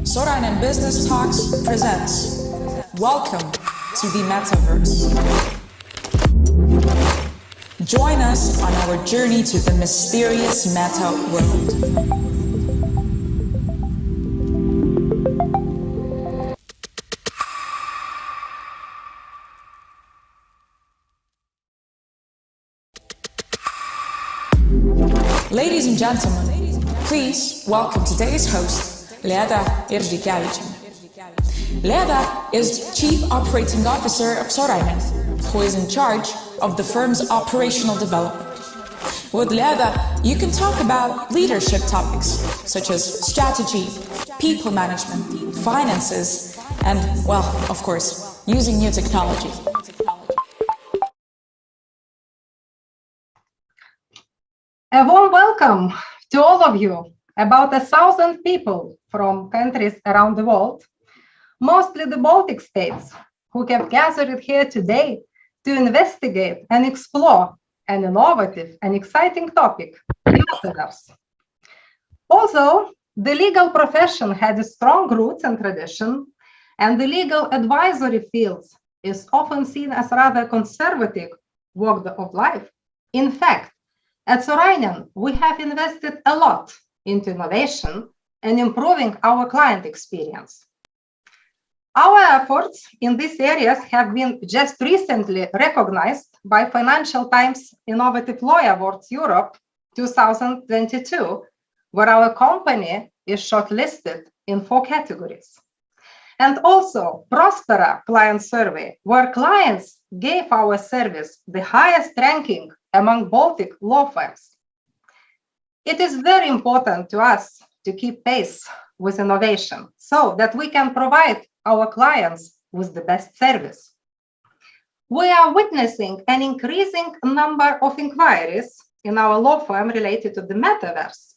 Sorainen Business Talks presents Welcome to the Metaverse. Join us on our journey to the mysterious meta world. Ladies and gentlemen, please welcome today's host, Leda Iržikevičienė. Leda is Chief Operating Officer of Sorainen, who is in charge of the firm's operational development. With Leda, you can talk about leadership topics such as strategy, people management, finances, and, well, of course, using new technology. A warm welcome to all of you, about 1,000 people from countries around the world, mostly the Baltic states, who have gathered here today to investigate and explore an innovative and exciting topic, the Metaverse. Although the legal profession had a strong roots and tradition, and the legal advisory field is often seen as rather conservative walk of life, in fact, at Sorainen, we have invested a lot into innovation and improving our client experience. Our efforts in these areas have been just recently recognized by Financial Times Innovative Law Awards Europe 2022, where our company is shortlisted in 4 categories. And also Prospera Client Survey, where clients gave our service the highest ranking among Baltic law firms. It is very important to us to keep pace with innovation so that we can provide our clients with the best service. We are witnessing an increasing number of inquiries in our law firm related to the Metaverse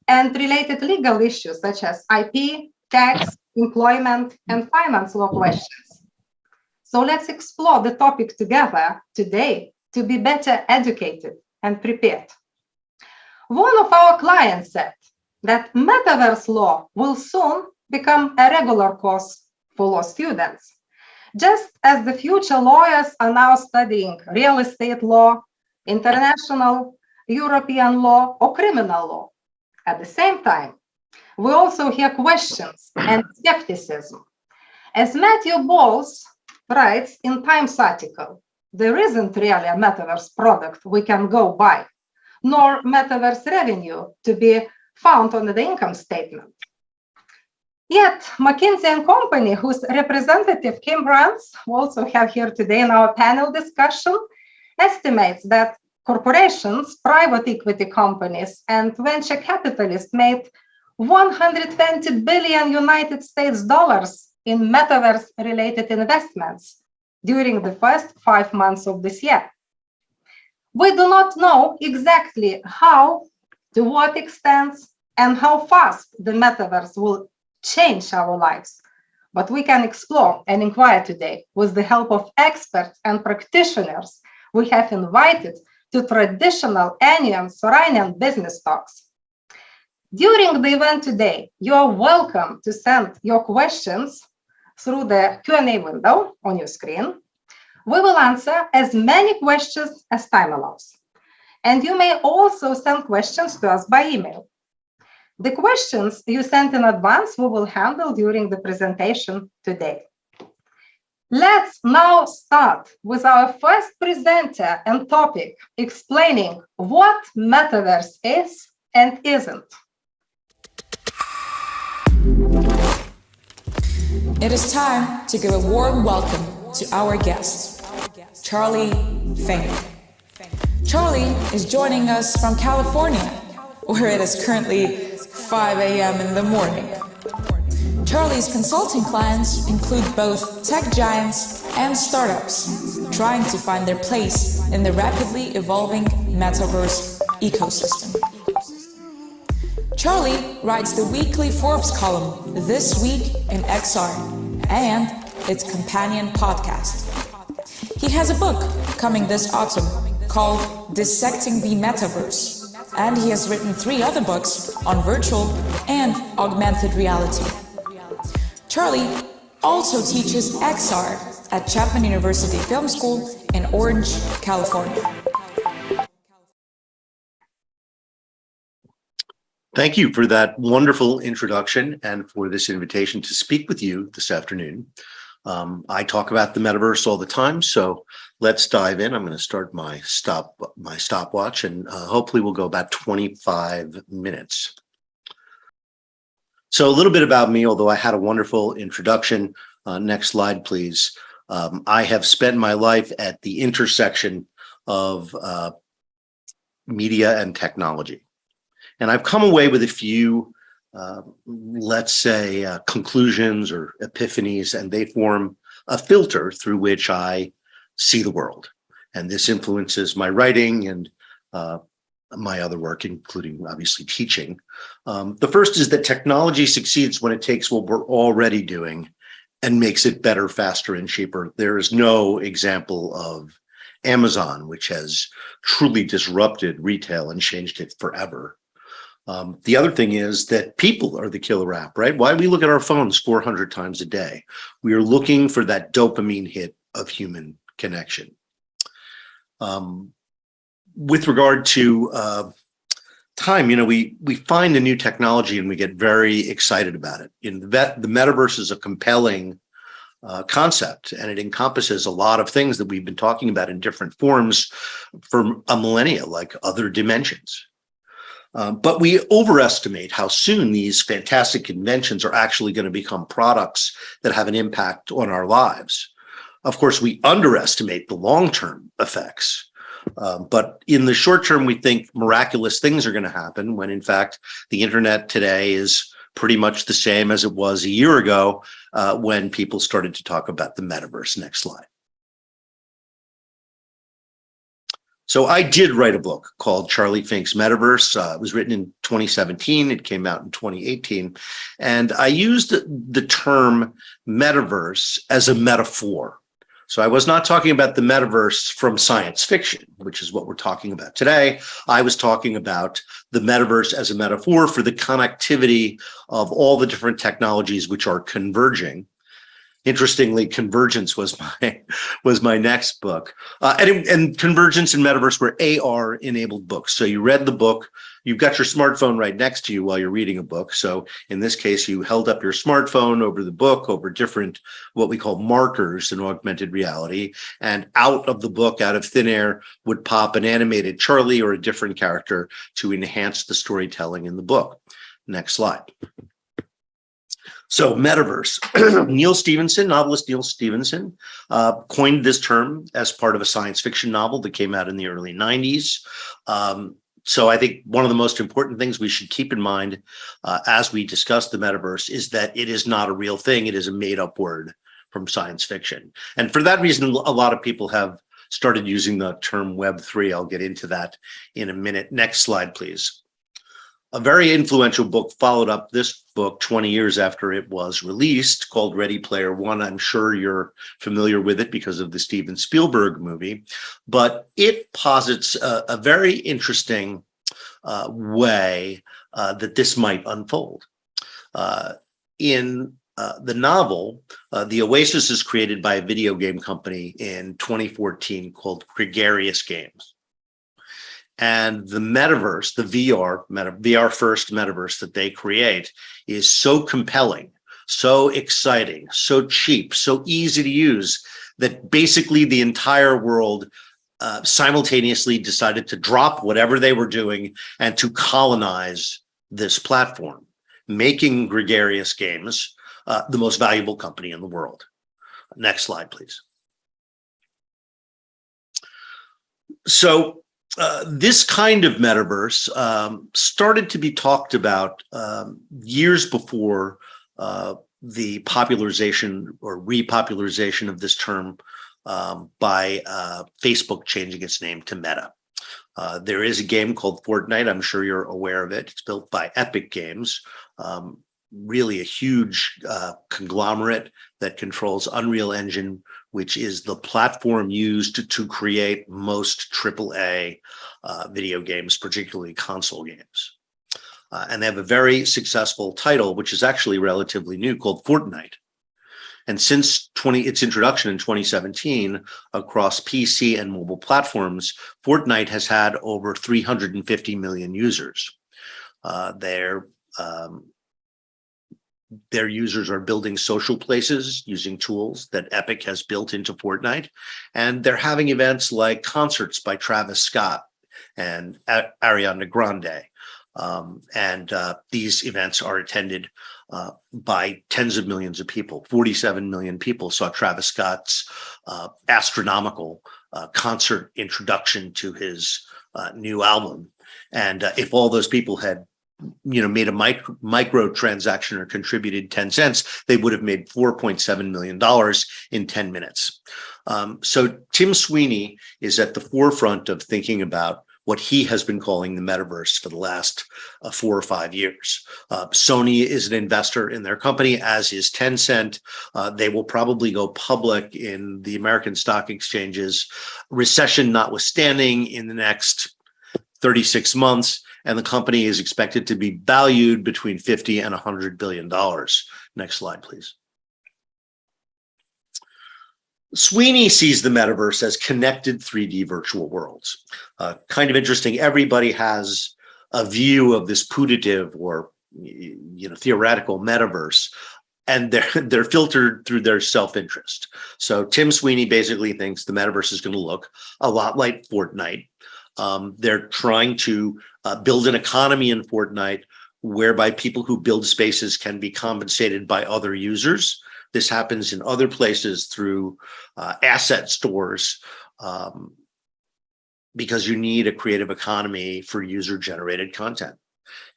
and related legal issues such as IP, tax, employment, and finance law questions. So let's explore the topic together today to be better educated and prepared. One of our clients said that Metaverse law will soon become a regular course for law students, just as the future lawyers are now studying real estate law, international, European law, or criminal law. At the same time, we also hear questions and skepticism. As Matthew Bowles writes in Times article, there isn't really a Metaverse product we can go buy, nor Metaverse revenue to be found on the income statement. Yet, McKinsey Company, whose representative Kim Rants we also have here today in our panel discussion, estimates that corporations, private equity companies, and venture capitalists made 120 billion United States dollars in Metaverse-related investments during the first 5 months of this year. We do not know exactly how, to what extent, and how fast the Metaverse will change our lives, but we can explore and inquire today with the help of experts and practitioners we have invited to traditional annual Sorainen business talks. During the event today, you are welcome to send your questions through the Q&A window on your screen. We will answer as many questions as time allows. And you may also send questions to us by email. The questions you sent in advance we will handle during the presentation today. Let's now start with our first presenter and topic, explaining what Metaverse is and isn't. It is time to give a warm welcome to our guest, Charlie Fink. Charlie is joining us from California, where it is currently 5 a.m. in the morning. Charlie's consulting clients include both tech giants and startups trying to find their place in the rapidly evolving Metaverse ecosystem. Charlie writes the weekly Forbes column This Week in XR and its companion podcast. He has a book coming this autumn called Dissecting the Metaverse, and he has written 3 other books on virtual and augmented reality. Charlie also teaches XR at Chapman University Film School in Orange, California. Thank you for that wonderful introduction and for this invitation to speak with you this afternoon. I talk about the metaverse all the time, so let's dive in. I'm going to start my stopwatch, and hopefully we'll go about 25 minutes. So a little bit about me, although I had a wonderful introduction. Next slide, please. I have spent my life at the intersection of media and technology. And I've come away with a few, let's say, conclusions or epiphanies, and they form a filter through which I see the world. And this influences my writing and my other work, including obviously teaching. The first is that technology succeeds when it takes what we're already doing and makes it better, faster, and cheaper. There is no example of Amazon, which has truly disrupted retail and changed it forever. The other thing is that people are the killer app, right? Why do we look at our phones 400 times a day? We are looking for that dopamine hit of human connection. With regard to time, we find a new technology and we get very excited about it. The metaverse is a compelling concept, and it encompasses a lot of things that we've been talking about in different forms for a millennia, like other dimensions. But we overestimate how soon these fantastic inventions are actually going to become products that have an impact on our lives. Of course, we underestimate the long-term effects. But in the short term, we think miraculous things are going to happen when, in fact, the internet today is pretty much the same as it was a year ago when people started to talk about the metaverse. Next slide. So I did write a book called Charlie Fink's Metaverse. It was written in 2017. It came out in 2018. And I used the term metaverse as a metaphor. So I was not talking about the metaverse from science fiction, which is what we're talking about today. I was talking about the metaverse as a metaphor for the connectivity of all the different technologies which are converging. Interestingly, Convergence was my next book, and Convergence and Metaverse were AR-enabled books. So you read the book, you've got your smartphone right next to you while you're reading a book. So in this case, you held up your smartphone over the book, over different what we call markers in augmented reality, and out of the book, out of thin air, would pop an animated Charlie or a different character to enhance the storytelling in the book. Next slide. So metaverse, novelist Neil Stephenson coined this term as part of a science fiction novel that came out in the early 90s. So I think one of the most important things we should keep in mind as we discuss the metaverse is that it is not a real thing. It is a made up word from science fiction. And for that reason, a lot of people have started using the term Web3. I'll get into that in a minute. Next slide, please. A very influential book followed up this book 20 years after it was released, called Ready Player One. I'm sure you're familiar with it because of the Steven Spielberg movie, but it posits a very interesting way that this might unfold. In the novel, the Oasis is created by a video game company in 2014 called Gregarious Games. And the metaverse, the VR first metaverse that they create is so compelling, so exciting, so cheap, so easy to use that basically the entire world simultaneously decided to drop whatever they were doing and to colonize this platform, making Gregarious Games the most valuable company in the world. Next slide, please. So this kind of metaverse started to be talked about years before the popularization or repopularization of this term by Facebook changing its name to Meta. There is a game called Fortnite. I'm sure you're aware of it. It's built by Epic Games. really a huge conglomerate that controls Unreal Engine, which is the platform used to create most AAA video games, particularly console games. And they have a very successful title, which is actually relatively new, called Fortnite. And since its introduction in 2017 across PC and mobile platforms, Fortnite has had over 350 million users. Their users are building social places using tools that Epic has built into Fortnite. And they're having events like concerts by Travis Scott and Ariana Grande. These events are attended by tens of millions of people. 47 million people saw Travis Scott's astronomical concert introduction to his new album. And if all those people had made a micro transaction or contributed 10 cents, they would have made $4.7 million in 10 minutes. So Tim Sweeney is at the forefront of thinking about what he has been calling the metaverse for the last 4 or 5 years. Sony is an investor in their company, as is Tencent. They will probably go public in the American stock exchanges, recession notwithstanding, in the next 36 months. And the company is expected to be valued between $50 and $100 billion. Next slide, please. Sweeney sees the metaverse as connected 3D virtual worlds. Kind of interesting. Everybody has a view of this putative or theoretical metaverse, and they're filtered through their self-interest. So Tim Sweeney basically thinks the metaverse is going to look a lot like Fortnite. They're trying to build an economy in Fortnite whereby people who build spaces can be compensated by other users. This happens in other places through asset stores, because you need a creative economy for user-generated content.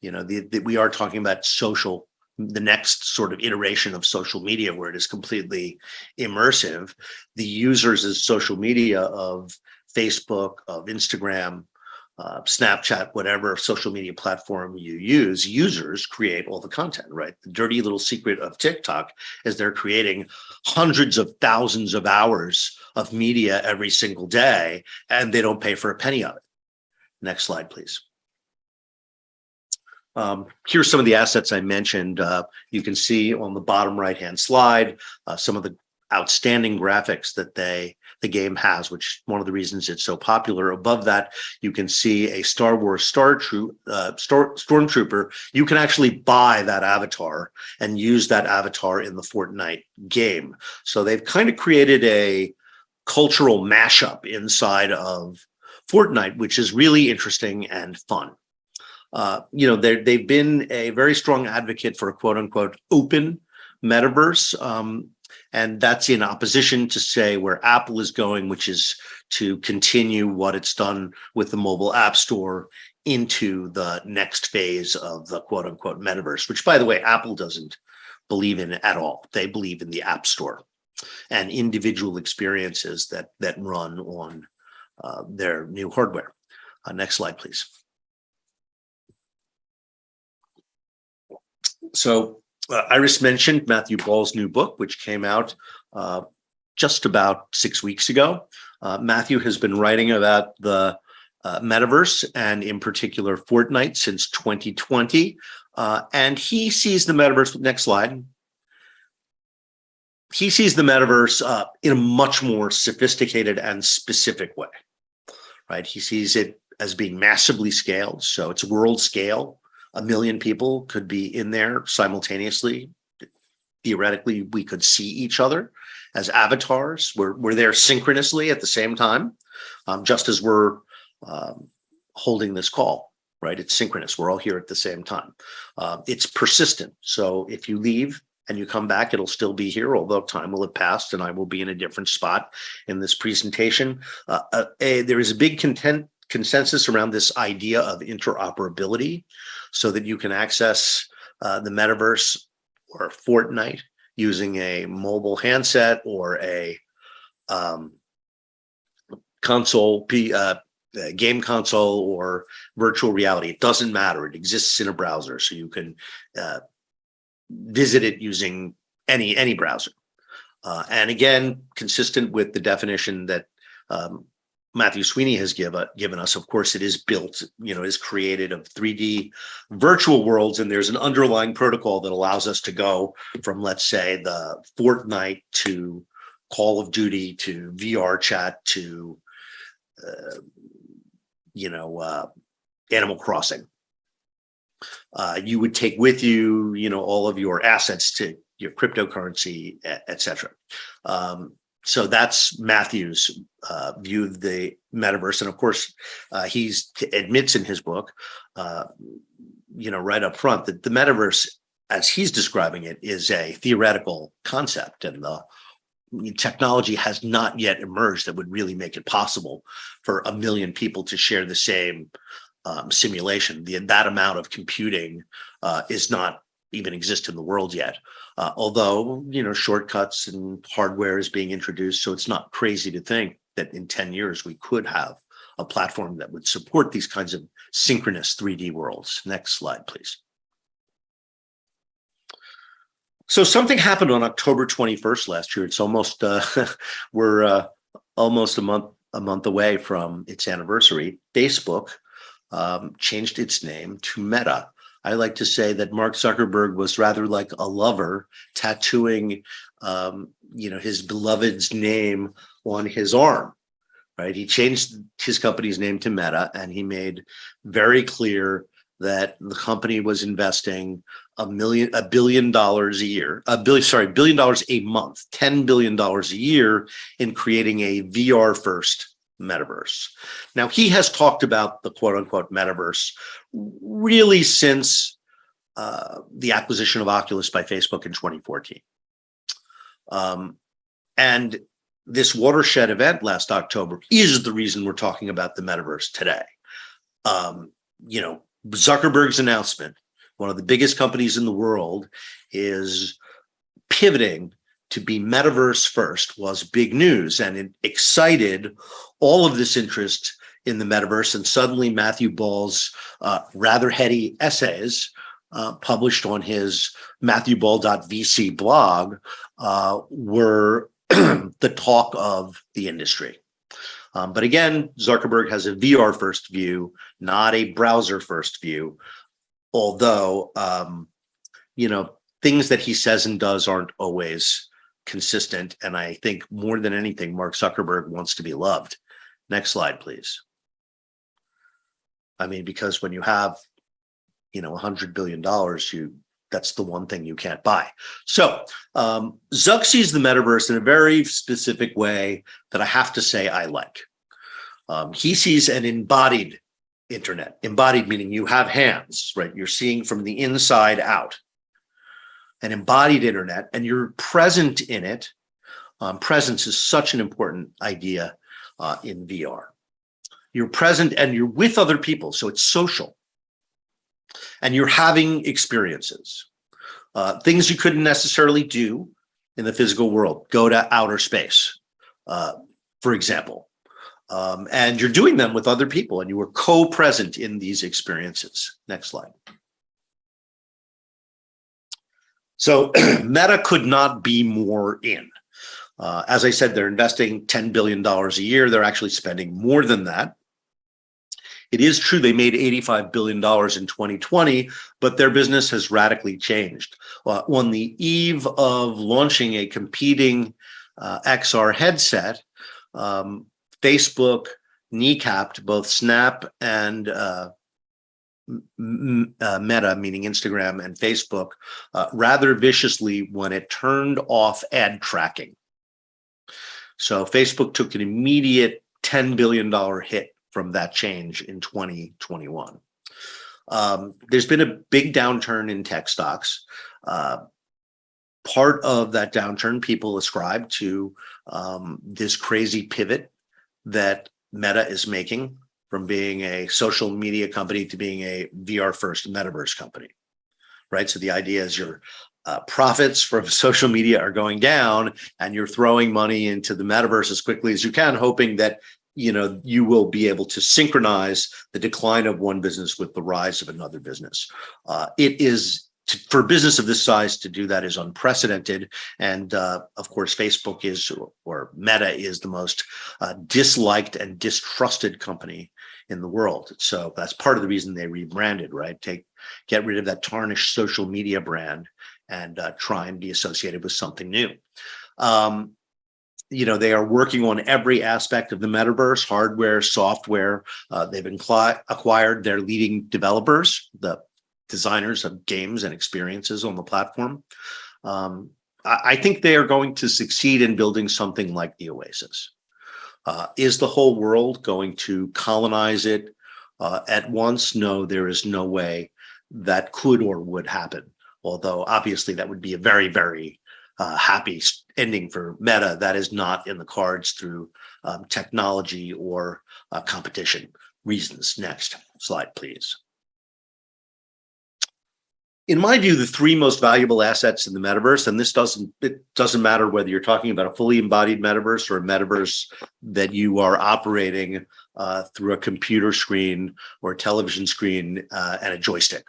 We are talking about the next sort of iteration of social media, where it is completely immersive. The users of social media, of Facebook, of Instagram, Snapchat, whatever social media platform you use, users create all the content, right? The dirty little secret of TikTok is they're creating hundreds of thousands of hours of media every single day, and they don't pay for a penny of it. Next slide, please. Here's some of the assets I mentioned. You can see on the bottom right-hand slide some of the outstanding graphics that the game has, which one of the reasons it's so popular. Above that, you can see a Star Wars Stormtrooper. You can actually buy that avatar and use that avatar in the Fortnite game. So they've kind of created a cultural mashup inside of Fortnite, which is really interesting and fun. They've been a very strong advocate for a quote unquote open metaverse. And that's in opposition to, say, where Apple is going, which is to continue what it's done with the mobile app store into the next phase of the quote unquote metaverse, which, by the way, Apple doesn't believe in at all. They believe in the app store and individual experiences that run on their new hardware. Next slide, please. So Iris mentioned Matthew Ball's new book, which came out just about 6 weeks ago. Matthew has been writing about the metaverse, and in particular Fortnite, since 2020. And he sees the metaverse, next slide. He sees the metaverse in a much more sophisticated and specific way, right? He sees it as being massively scaled. So it's world scale. 1 million people could be in there simultaneously. Theoretically, we could see each other as avatars. We're there synchronously at the same time, just as we're holding this call, right? It's synchronous. We're all here at the same time. It's persistent. So if you leave and you come back, it'll still be here, although time will have passed and I will be in a different spot in this presentation. There is a big consensus around this idea of interoperability, so that you can access the metaverse or Fortnite using a mobile handset or a game console or virtual reality. It doesn't matter. It exists in a browser, so you can visit it using any browser. And again, consistent with the definition that Matthew Sweeney has given us, of course, it is built, is created of 3D virtual worlds, and there's an underlying protocol that allows us to go from, let's say, the Fortnite to Call of Duty to VR chat to, Animal Crossing. You would take with you, all of your assets to your cryptocurrency, et cetera. So that's Matthew's view of the metaverse. And of course, he admits in his book, right up front, that the metaverse, as he's describing it, is a theoretical concept, and the technology has not yet emerged that would really make it possible for 1 million people to share the same simulation. That amount of computing is not even exist in the world yet. Although, shortcuts and hardware is being introduced. So it's not crazy to think that in 10 years, we could have a platform that would support these kinds of synchronous 3D worlds. Next slide, please. So something happened on October 21st last year. It's almost, we're almost a month away from its anniversary. Facebook changed its name to Meta. I like to say that Mark Zuckerberg was rather like a lover tattooing, his beloved's name on his arm, right? He changed his company's name to Meta, and he made very clear that the company was investing $1 billion a year, $1 billion a month, $10 billion a year in creating a VR first metaverse. Now, he has talked about the quote unquote metaverse really since the acquisition of Oculus by Facebook in 2014. And this watershed event last October is the reason we're talking about the metaverse today. Zuckerberg's announcement, one of the biggest companies in the world, is pivoting to be metaverse first, was big news, and it excited all of this interest in the metaverse. And suddenly Matthew Ball's rather heady essays published on his matthewball.vc blog were the talk of the industry. But again, Zuckerberg has a VR first view, not a browser first view, although, things that he says and does aren't always consistent. And I think more than anything, Mark Zuckerberg wants to be loved. Next slide, please. I mean, because when you have, $100 billion, that's the one thing you can't buy. So Zuck sees the metaverse in a very specific way that I have to say I like. He sees an embodied internet. Embodied meaning you have hands, right? You're seeing from the inside out. An embodied internet, and you're present in it. Presence is such an important idea in VR. You're present and you're with other people, so it's social. And you're having experiences. Things you couldn't necessarily do in the physical world. Go to outer space, for example. And you're doing them with other people, and you are co-present in these experiences. Next slide. So Meta could not be more in. As I said, they're investing $10 billion a year. They're actually spending more than that. It is true they made $85 billion in 2020, but their business has radically changed. On the eve of launching a competing XR headset, Facebook kneecapped both Snap and Meta, meaning Instagram and Facebook, rather viciously when it turned off ad tracking. So Facebook took an immediate $10 billion hit from that change in 2021. There's been a big downturn in tech stocks. Part of that downturn people ascribe to this crazy pivot that Meta is making from being a social media company to being a VR first metaverse company, right? So the idea is your profits from social media are going down and you're throwing money into the metaverse as quickly as you can, hoping that you will be able to synchronize the decline of one business with the rise of another business. It is for a business of this size to do that is unprecedented. And of course, Facebook is, or Meta is, the most disliked and distrusted company in the world. So that's part of the reason they rebranded, right? Get rid of that tarnished social media brand and try and be associated with something new. They are working on every aspect of the metaverse, hardware, software. They've acquired their leading developers, the designers of games and experiences on the platform. I think they are going to succeed in building something like the Oasis. Is the whole world going to colonize it at once? No, there is no way that could or would happen. Although obviously that would be a very, very happy ending for Meta. That is not in the cards through technology or competition reasons. Next slide, please. In my view, the three most valuable assets in the metaverse, and it doesn't matter whether you're talking about a fully embodied metaverse or a metaverse that you are operating through a computer screen or a television screen and a joystick.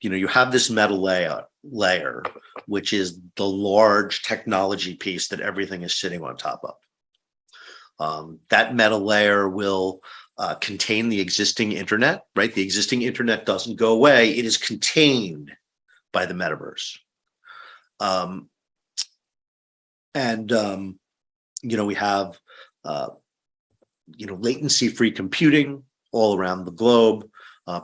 You have this meta layer, which is the large technology piece that everything is sitting on top of. That meta layer will contain the existing internet, right? The existing internet doesn't go away. It is contained by the metaverse. We have, latency-free computing all around the globe,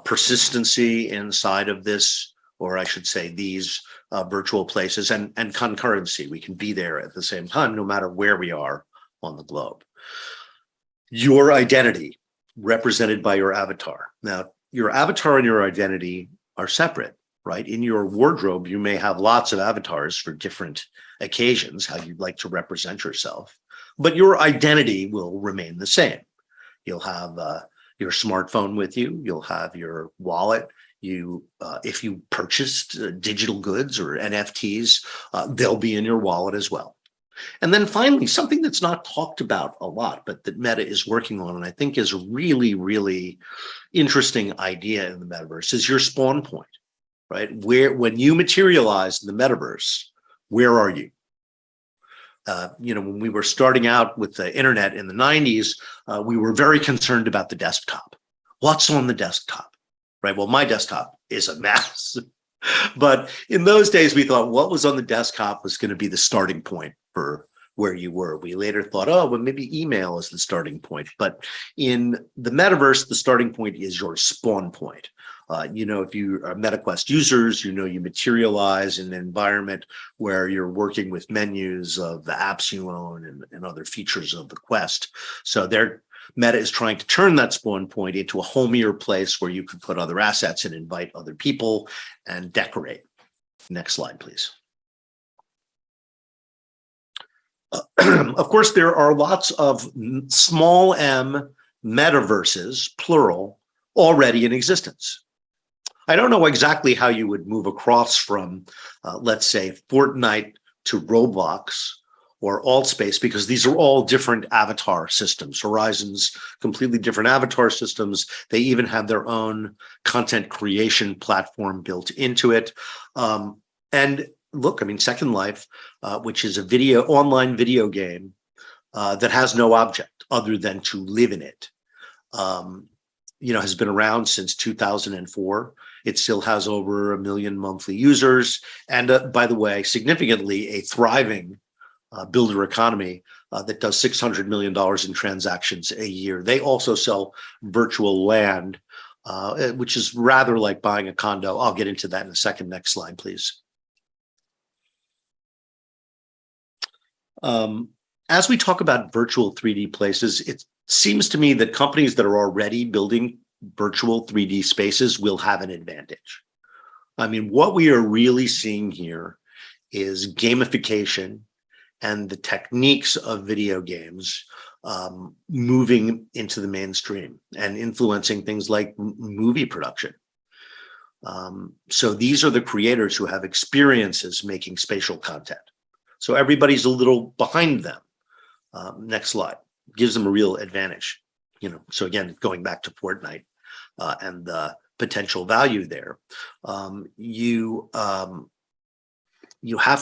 persistency inside of this, or I should say these virtual places, and concurrency. We can be there at the same time, no matter where we are on the globe. Your identity, represented by your avatar. Now, your avatar and your identity are separate, right? In your wardrobe, you may have lots of avatars for different occasions, how you'd like to represent yourself, but your identity will remain the same. You'll have your smartphone with you. You'll have your wallet. If you purchased digital goods or NFTs, they'll be in your wallet as well. And then finally, something that's not talked about a lot, but that Meta is working on, and I think is a really, really interesting idea in the metaverse, is your spawn point, right? When you materialize in the metaverse, where are you? When we were starting out with the internet in the 90s, we were very concerned about the desktop. What's on the desktop, right? Well, my desktop is a mess. But in those days, we thought what was on the desktop was going to be the starting point for where you were. We later thought, oh, well, maybe email is the starting point. But in the metaverse, the starting point is your spawn point. If you are MetaQuest users, you materialize in an environment where you're working with menus of the apps you own and other features of the Quest. So Meta is trying to turn that spawn point into a homier place where you can put other assets and invite other people and decorate. Next slide, please. Of course, there are lots of small m metaverses, plural, already in existence. I don't know exactly how you would move across from, let's say, Fortnite to Roblox or Altspace, because these are all different avatar systems. Horizon's completely different avatar systems. They even have their own content creation platform built into it. And look, Second Life, which is a online video game that has no object other than to live in it, has been around since 2004. It still has over 1 million monthly users. And by the way, significantly, a thriving builder economy that does $600 million in transactions a year. They also sell virtual land, which is rather like buying a condo. I'll get into that in a second. Next slide, please. As we talk about virtual 3D places, it seems to me that companies that are already building virtual 3D spaces will have an advantage. What we are really seeing here is gamification and the techniques of video games moving into the mainstream and influencing things like movie production. So these are the creators who have experiences making spatial content. So everybody's a little behind them. Next slide. Gives them a real advantage. So again, going back to Fortnite and the potential value there. You have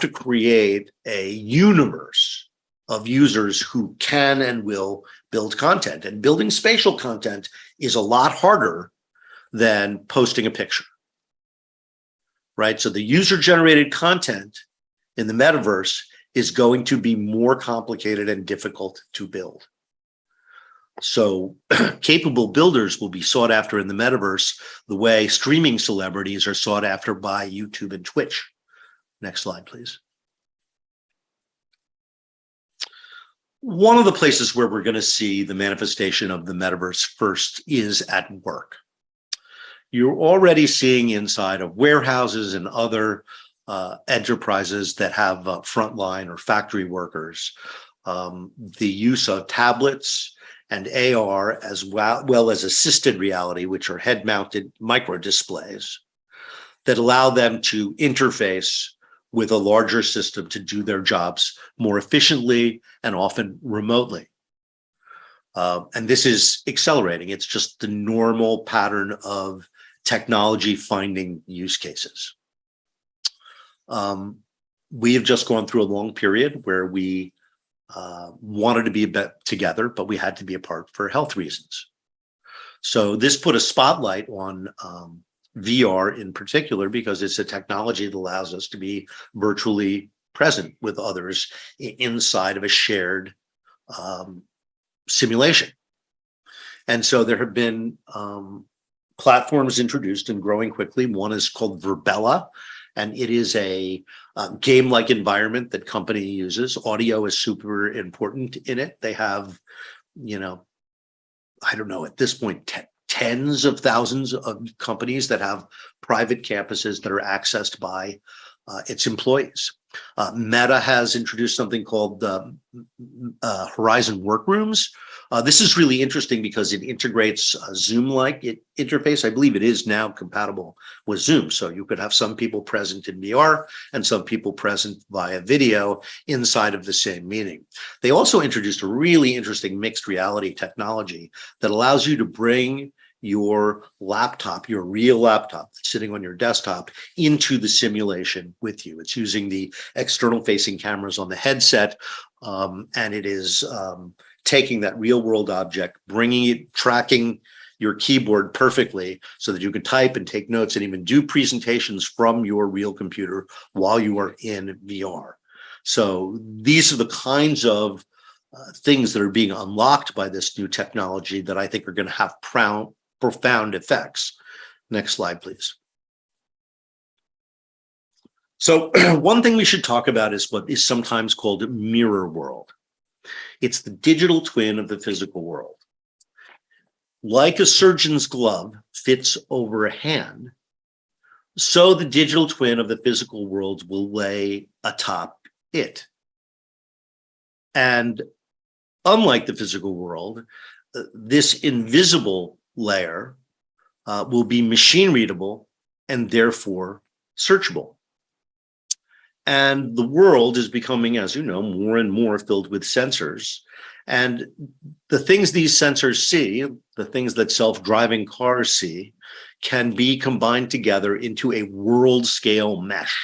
to create a universe of users who can and will build content. And building spatial content is a lot harder than posting a picture, right? So the user-generated content in the metaverse is going to be more complicated and difficult to build. So capable builders will be sought after in the metaverse the way streaming celebrities are sought after by YouTube and Twitch. Next slide, please. One of the places where we're going to see the manifestation of the metaverse first is at work. You're already seeing inside of warehouses and other enterprises that have frontline or factory workers, the use of tablets and AR as well as assisted reality, which are head-mounted micro displays that allow them to interface with a larger system to do their jobs more efficiently and often remotely. And this is accelerating. It's just the normal pattern of technology finding use cases. We have just gone through a long period where we wanted to be together, but we had to be apart for health reasons. So this put a spotlight on VR in particular, because it's a technology that allows us to be virtually present with others inside of a shared simulation. And so there have been platforms introduced and growing quickly. One is called Verbella, and it is a game-like environment that company uses. Audio is super important in it. They have, I don't know, at this point, tens of thousands of companies that have private campuses that are accessed by its employees. Meta has introduced something called Horizon Workrooms. This is really interesting because it integrates a Zoom-like interface. I believe it is now compatible with Zoom. So you could have some people present in VR and some people present via video inside of the same meeting. They also introduced a really interesting mixed reality technology that allows you to bring your laptop, your real laptop sitting on your desktop, into the simulation with you. It's using the external facing cameras on the headset, and it is taking that real world object, bringing it, tracking your keyboard perfectly so that you can type and take notes and even do presentations from your real computer while you are in VR. So these are the kinds of things that are being unlocked by this new technology that I think are going to have profound effects. Next slide, please. So one thing we should talk about is what is sometimes called mirror world. It's the digital twin of the physical world. Like a surgeon's glove fits over a hand, so the digital twin of the physical world will lay atop it. And unlike the physical world, this invisible layer will be machine readable and therefore searchable. And the world is becoming, as you know, more and more filled with sensors. And the things these sensors see, the things that self-driving cars see, can be combined together into a world scale mesh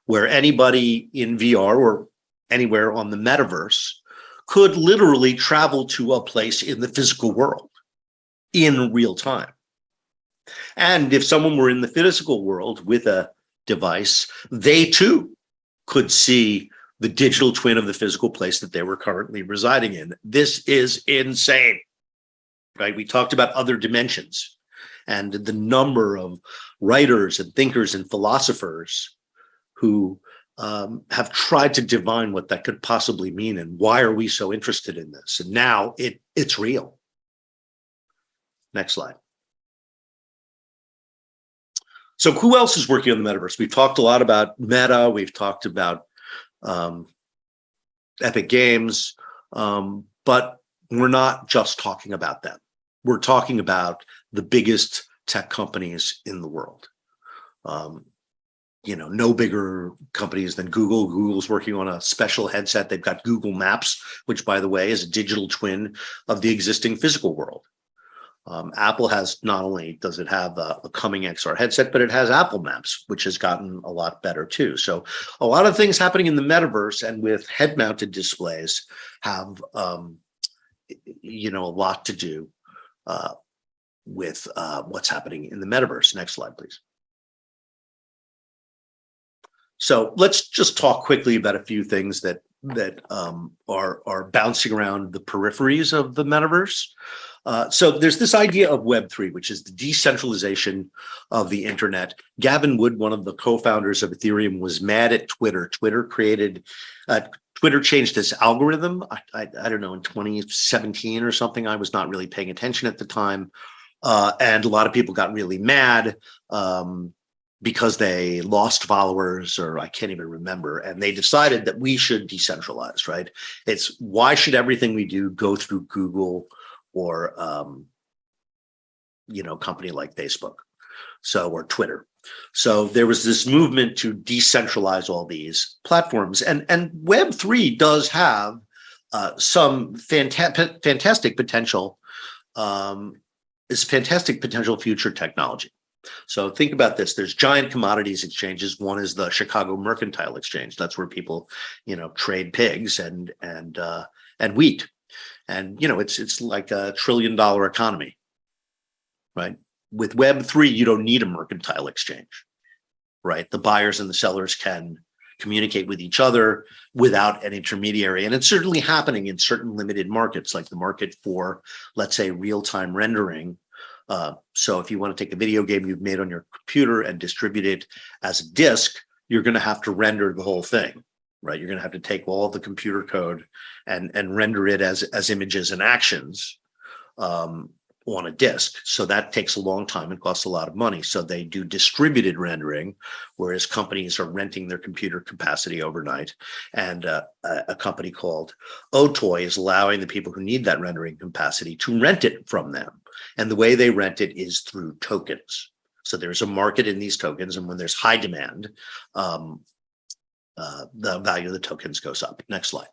where anybody in VR or anywhere on the metaverse could literally travel to a place in the physical world in real time. And if someone were in the physical world with a device, they too could see the digital twin of the physical place that they were currently residing in. This is insane, right? We talked about other dimensions and the number of writers and thinkers and philosophers who have tried to divine what that could possibly mean and why are we so interested in this? And now it's real. Next slide. So who else is working on the metaverse? We've talked a lot about Meta. We've talked about Epic Games, but we're not just talking about them. We're talking about the biggest tech companies in the world. No bigger companies than Google. Google's working on a special headset. They've got Google Maps, which, by the way, is a digital twin of the existing physical world. Apple has, not only does it have a coming XR headset, but it has Apple Maps, which has gotten a lot better too. So a lot of things happening in the metaverse, and with head-mounted displays have, a lot to do with what's happening in the metaverse. Next slide, please. So let's just talk quickly about a few things that are bouncing around the peripheries of the metaverse. So there's this idea of Web3, which is the decentralization of the internet. Gavin Wood, one of the co-founders of Ethereum, was mad at Twitter. Twitter changed its algorithm, I don't know, in 2017 or something. I was not really paying attention at the time. And a lot of people got really mad because they lost followers, or I can't even remember. And they decided that we should decentralize, right? It's, why should everything we do go through Google or company like Facebook, or Twitter? So there was this movement to decentralize all these platforms, and Web3 does have some fantastic potential. Is fantastic potential future technology. So think about this: there's giant commodities exchanges. One is the Chicago Mercantile Exchange. That's where people, trade pigs and wheat. And it's like $1 trillion economy, right? With Web3, you don't need a mercantile exchange, right? The buyers and the sellers can communicate with each other without an intermediary. And it's certainly happening in certain limited markets, like the market for, let's say, real-time rendering. So if you want to take a video game you've made on your computer and distribute it as a disk, you're going to have to render the whole thing, right? You're going to have to take all of the computer code and render it as images and actions on a disk. So that takes a long time and costs a lot of money. So they do distributed rendering, whereas companies are renting their computer capacity overnight. And a company called Otoy is allowing the people who need that rendering capacity to rent it from them. And the way they rent it is through tokens. So there's a market in these tokens, and when there's high demand, the value of the tokens goes up. Next slide.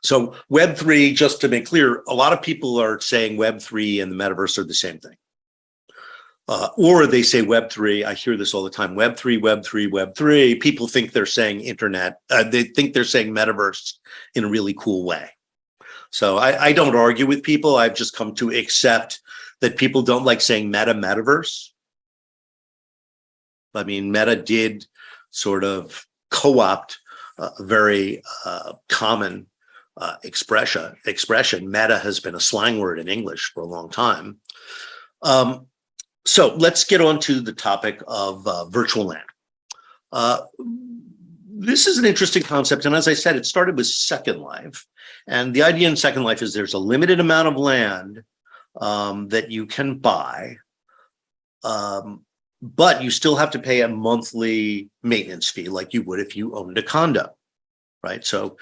So Web3, just to make clear, a lot of people are saying Web3 and the metaverse are the same thing. Or they say Web3, I hear this all the time, Web3, Web3, Web3. People think they're saying internet, they think they're saying metaverse in a really cool way. So I don't argue with people. I've just come to accept that people don't like saying metaverse. I mean, Meta did sort of co-opt a very common expression. Meta has been a slang word in English for a long time. So let's get on to the topic of virtual land. This is an interesting concept. And as I said, it started with Second Life. And the idea in Second Life is there's a limited amount of land that you can buy, but you still have to pay a monthly maintenance fee like you would if you owned a condo, right? So,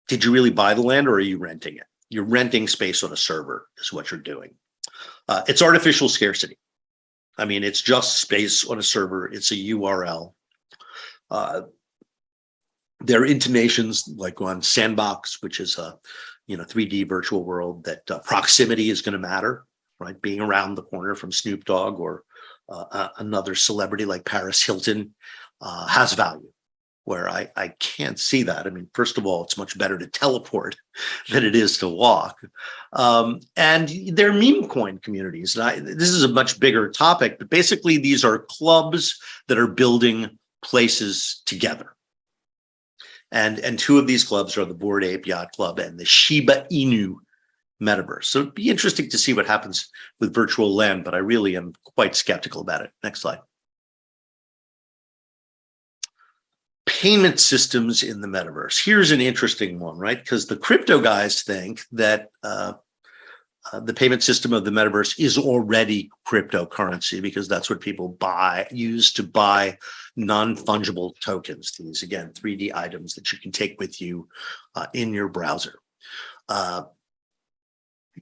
did you really buy the land, or are you renting it? You're renting space on a server is what you're doing. It's artificial scarcity. I mean, it's just space on a server. It's a URL. There are intimations like on Sandbox, which is a 3D virtual world, that proximity is going to matter, right? Being around the corner from Snoop Dogg or another celebrity like Paris Hilton has value, where I can't see that. I mean, first of all, it's much better to teleport than it is to walk. And there are meme coin communities. And this is a much bigger topic, but basically these are clubs that are building places together. And two of these clubs are the Bored Ape Yacht Club and the Shiba Inu Metaverse. So it'd be interesting to see what happens with virtual land, but I really am quite skeptical about it. Next slide. Payment systems in the metaverse. Here's an interesting one, right? Because the crypto guys think that the payment system of the metaverse is already cryptocurrency, because that's what people use to buy non-fungible tokens. These, again, 3D items that you can take with you in your browser.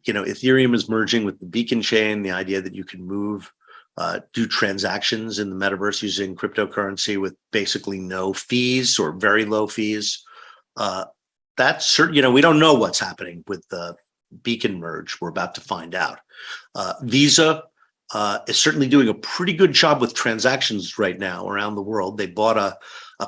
Ethereum is merging with the Beacon chain, the idea that you can do transactions in the metaverse using cryptocurrency with basically no fees or very low fees. that's certain. We don't know what's happening with the Beacon merge. We're about to find out. Visa is certainly doing a pretty good job with transactions right now around the world. They bought a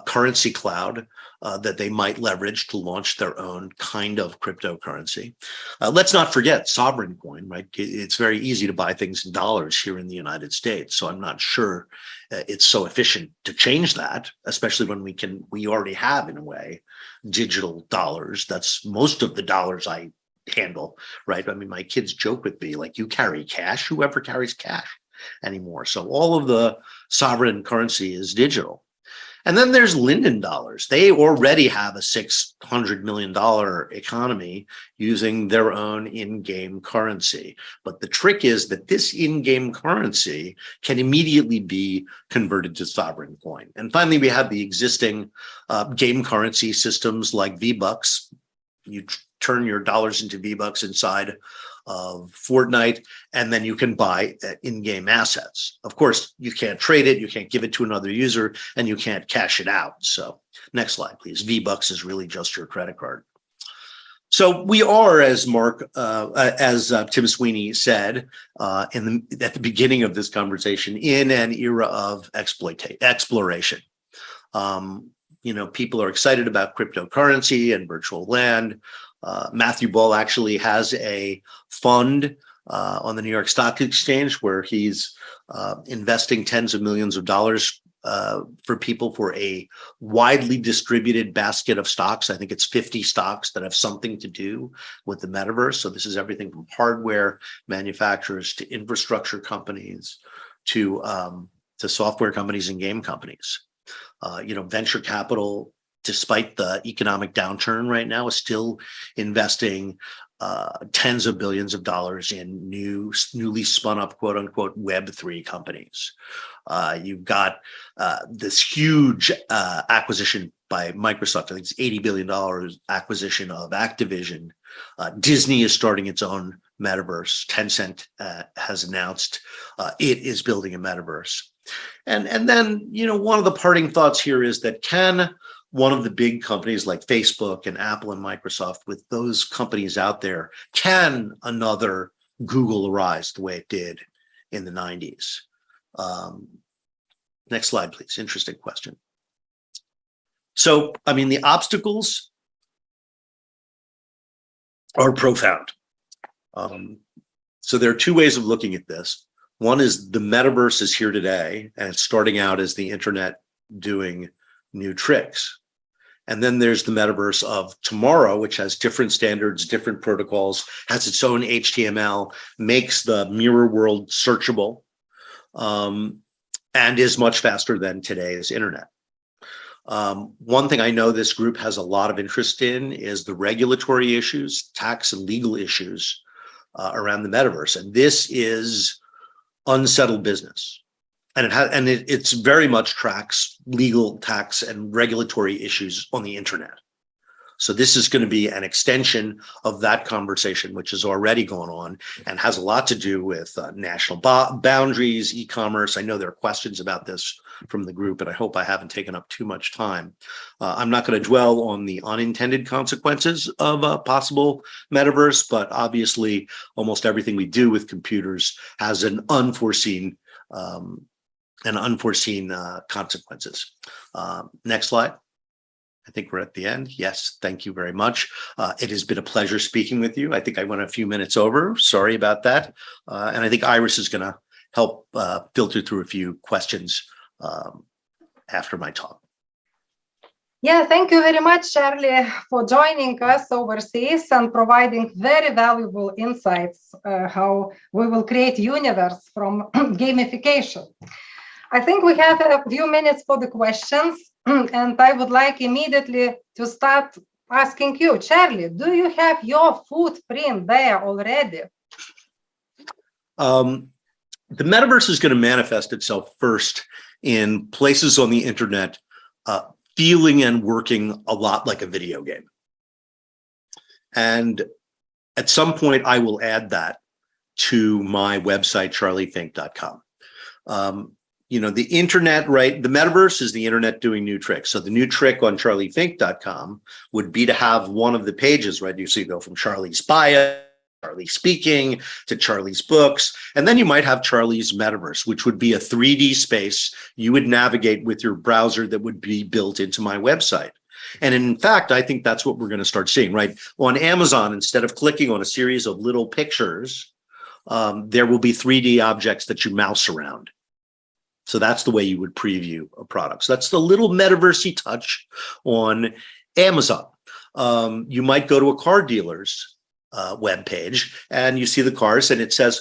currency cloud that they might leverage to launch their own kind of cryptocurrency. Let's not forget sovereign coin, right? It's very easy to buy things in dollars here in the United States. So I'm not sure it's so efficient to change that, especially when we already have, in a way, digital dollars. That's most of the dollars I handle, right? I mean, my kids joke with me, like, you carry cash? Whoever carries cash anymore? So all of the sovereign currency is digital. And then there's Linden dollars. They already have a $600 million economy using their own in-game currency. But the trick is that this in-game currency can immediately be converted to sovereign coin. And finally, we have the existing game currency systems like V-Bucks. You turn your dollars into V-Bucks inside of Fortnite, and then you can buy in-game assets. Of course, you can't trade it, you can't give it to another user, and you can't cash it out. So next slide, please. V-Bucks is really just your credit card. So we are, as Tim Sweeney said at the beginning of this conversation, in an era of exploration. People are excited about cryptocurrency and virtual land. Matthew Ball actually has a fund on the New York Stock Exchange where he's investing tens of millions of dollars for people for a widely distributed basket of stocks. I think it's 50 stocks that have something to do with the metaverse. So this is everything from hardware manufacturers to infrastructure companies to software companies and game companies. Venture capital, despite the economic downturn right now, is still investing tens of billions of dollars in newly spun up, quote unquote, Web3 companies. You've got this huge acquisition by Microsoft. I think it's $80 billion acquisition of Activision. Disney is starting its own metaverse. Tencent has announced it is building a metaverse. And then, one of the parting thoughts here is that can one of the big companies like Facebook and Apple and Microsoft, with those companies out there, can another Google arise the way it did in the 90s? Next slide, please. Interesting question. So, the obstacles are profound. So there are two ways of looking at this. One is the metaverse is here today, and it's starting out as the internet doing new tricks. And then there's the metaverse of tomorrow, which has different standards, different protocols, has its own HTML, makes the mirror world searchable, and is much faster than today's internet. One thing I know this group has a lot of interest in is the regulatory issues, tax and legal issues around the metaverse. And this is unsettled business. And it's very much tracks legal, tax, and regulatory issues on the internet. So this is going to be an extension of that conversation, which is already going on and has a lot to do with national boundaries, e-commerce. I know there are questions about this from the group, and I hope I haven't taken up too much time. I'm not going to dwell on the unintended consequences of a possible metaverse, but obviously almost everything we do with computers has an unforeseen consequences. Next slide. I think we're at the end. Yes, thank you very much. It has been a pleasure speaking with you. I think I went a few minutes over. Sorry about that. And I think Iris is going to help filter through a few questions after my talk. Yeah, thank you very much, Charlie, for joining us overseas and providing very valuable insights how we will create universe from gamification. I think we have a few minutes for the questions, and I would like immediately to start asking you, Charlie, do you have your footprint there already? The metaverse is going to manifest itself first in places on the internet feeling and working a lot like a video game. And at some point, I will add that to my website, charliefink.com. the internet, right? The metaverse is the internet doing new tricks. So the new trick on charliefink.com would be to have one of the pages, right? So you go from Charlie's bio, Charlie speaking, to Charlie's books. And then you might have Charlie's metaverse, which would be a 3D space you would navigate with your browser that would be built into my website. And in fact, I think that's what we're going to start seeing, right? On Amazon, instead of clicking on a series of little pictures, there will be 3D objects that you mouse around. So that's the way you would preview a product. So that's the little metaversey touch on Amazon. You might go to a car dealer's webpage and you see the cars and it says,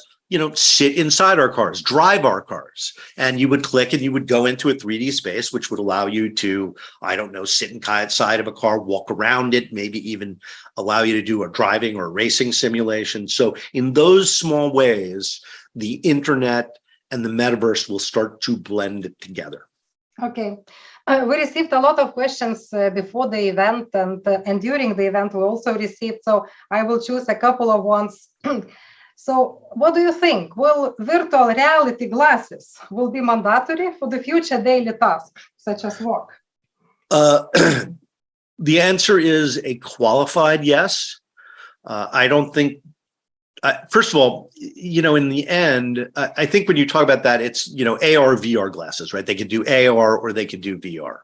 sit inside our cars, drive our cars. And you would click and you would go into a 3D space, which would allow you to, I don't know, sit inside of a car, walk around it, maybe even allow you to do a driving or racing simulation. So in those small ways, the internet and the metaverse will start to blend together. Okay. We received a lot of questions before the event and during the event we also received, so I will choose a couple of ones. So what do you think? Will virtual reality glasses will be mandatory for the future daily tasks, such as work? The answer is a qualified yes. I don't think, first of all, in the end, I think when you talk about that, it's, AR, VR glasses, right? They could do AR or they could do VR.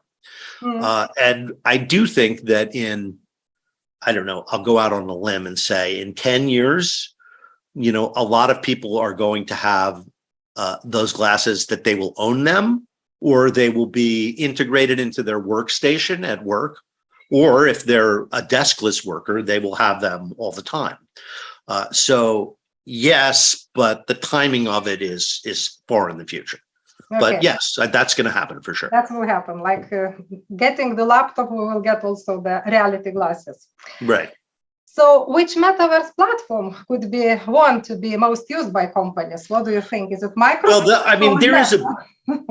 And I do think that I don't know, I'll go out on a limb and say in 10 years, a lot of people are going to have those glasses that they will own them, or they will be integrated into their workstation at work, or if they're a deskless worker, they will have them all the time. So yes, but the timing of it is far in the future. Okay. But yes, that's going to happen for sure. That will happen. Like getting the laptop, we will get also the reality glasses. Right. So which metaverse platform could be one to be most used by companies? What do you think? Is it Microsoft? Well,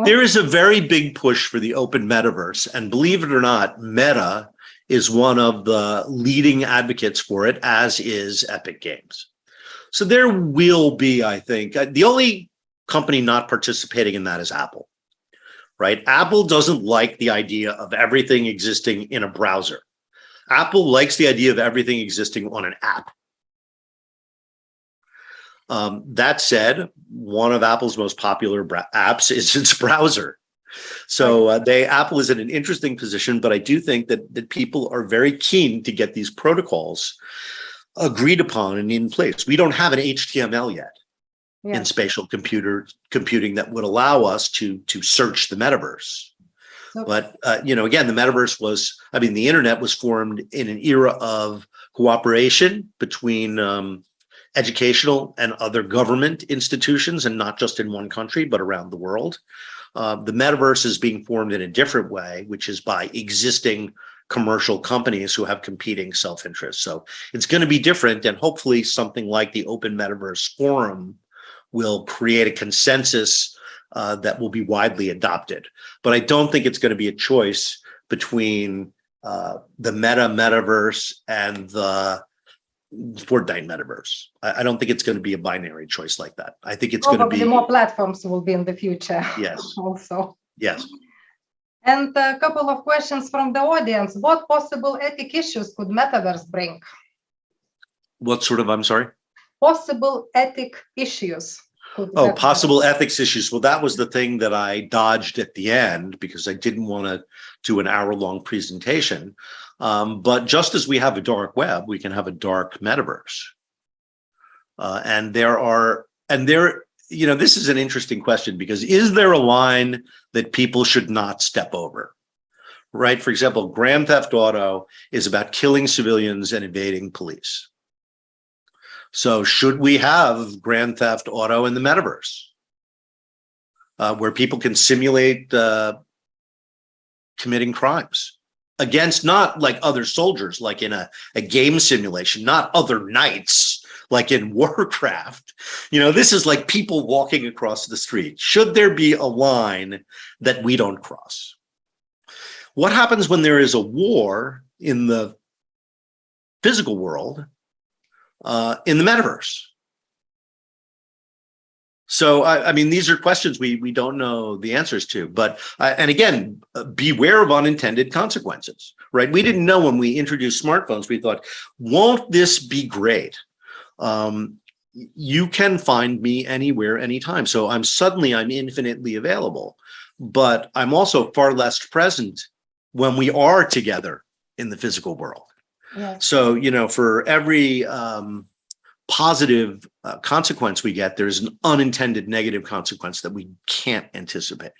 there is a very big push for the open metaverse. And believe it or not, Meta is one of the leading advocates for it, as is Epic Games. So there will be, I think, the only company not participating in that is Apple, right? Apple doesn't like the idea of everything existing in a browser. Apple likes the idea of everything existing on an app. That said, one of Apple's most popular apps is its browser. So Apple is in an interesting position, but I do think that people are very keen to get these protocols agreed upon and in place. We don't have an HTML yet in spatial computing that would allow us to search the metaverse. But, again, the metaverse the internet was formed in an era of cooperation between educational and other government institutions, and not just in one country, but around the world. The metaverse is being formed in a different way, which is by existing commercial companies who have competing self-interest. So it's going to be different, and hopefully something like the Open Metaverse Forum will create a consensus that will be widely adopted. But I don't think it's going to be a choice between the metaverse and the Fortnite metaverse. I don't think it's going to be a binary choice like that. I think it's going to be more platforms will be in the future. Yes. Also. Yes. And a couple of questions from the audience. What possible ethic issues could metaverse bring? What sort of, I'm sorry? Possible ethic issues. Possible ethics issues. Well, that was the thing that I dodged at the end because I didn't want to do an hour-long presentation. But just as we have a dark web, we can have a dark metaverse. This is an interesting question, because is there a line that people should not step over? Right? For example, Grand Theft Auto is about killing civilians and evading police. So should we have Grand Theft Auto in the metaverse, where people can simulate committing crimes against not like other soldiers, like in a game simulation, not other knights, like in Warcraft? This is like people walking across the street. Should there be a line that we don't cross? What happens when there is a war in the physical world? In the metaverse? So, I mean, these are questions we don't know the answers to. But, and again, beware of unintended consequences, right? We didn't know when we introduced smartphones, we thought, won't this be great? You can find me anywhere, anytime. So I'm infinitely available, but I'm also far less present when we are together in the physical world. Yeah. So, you know, for every positive consequence we get, there's an unintended negative consequence that we can't anticipate.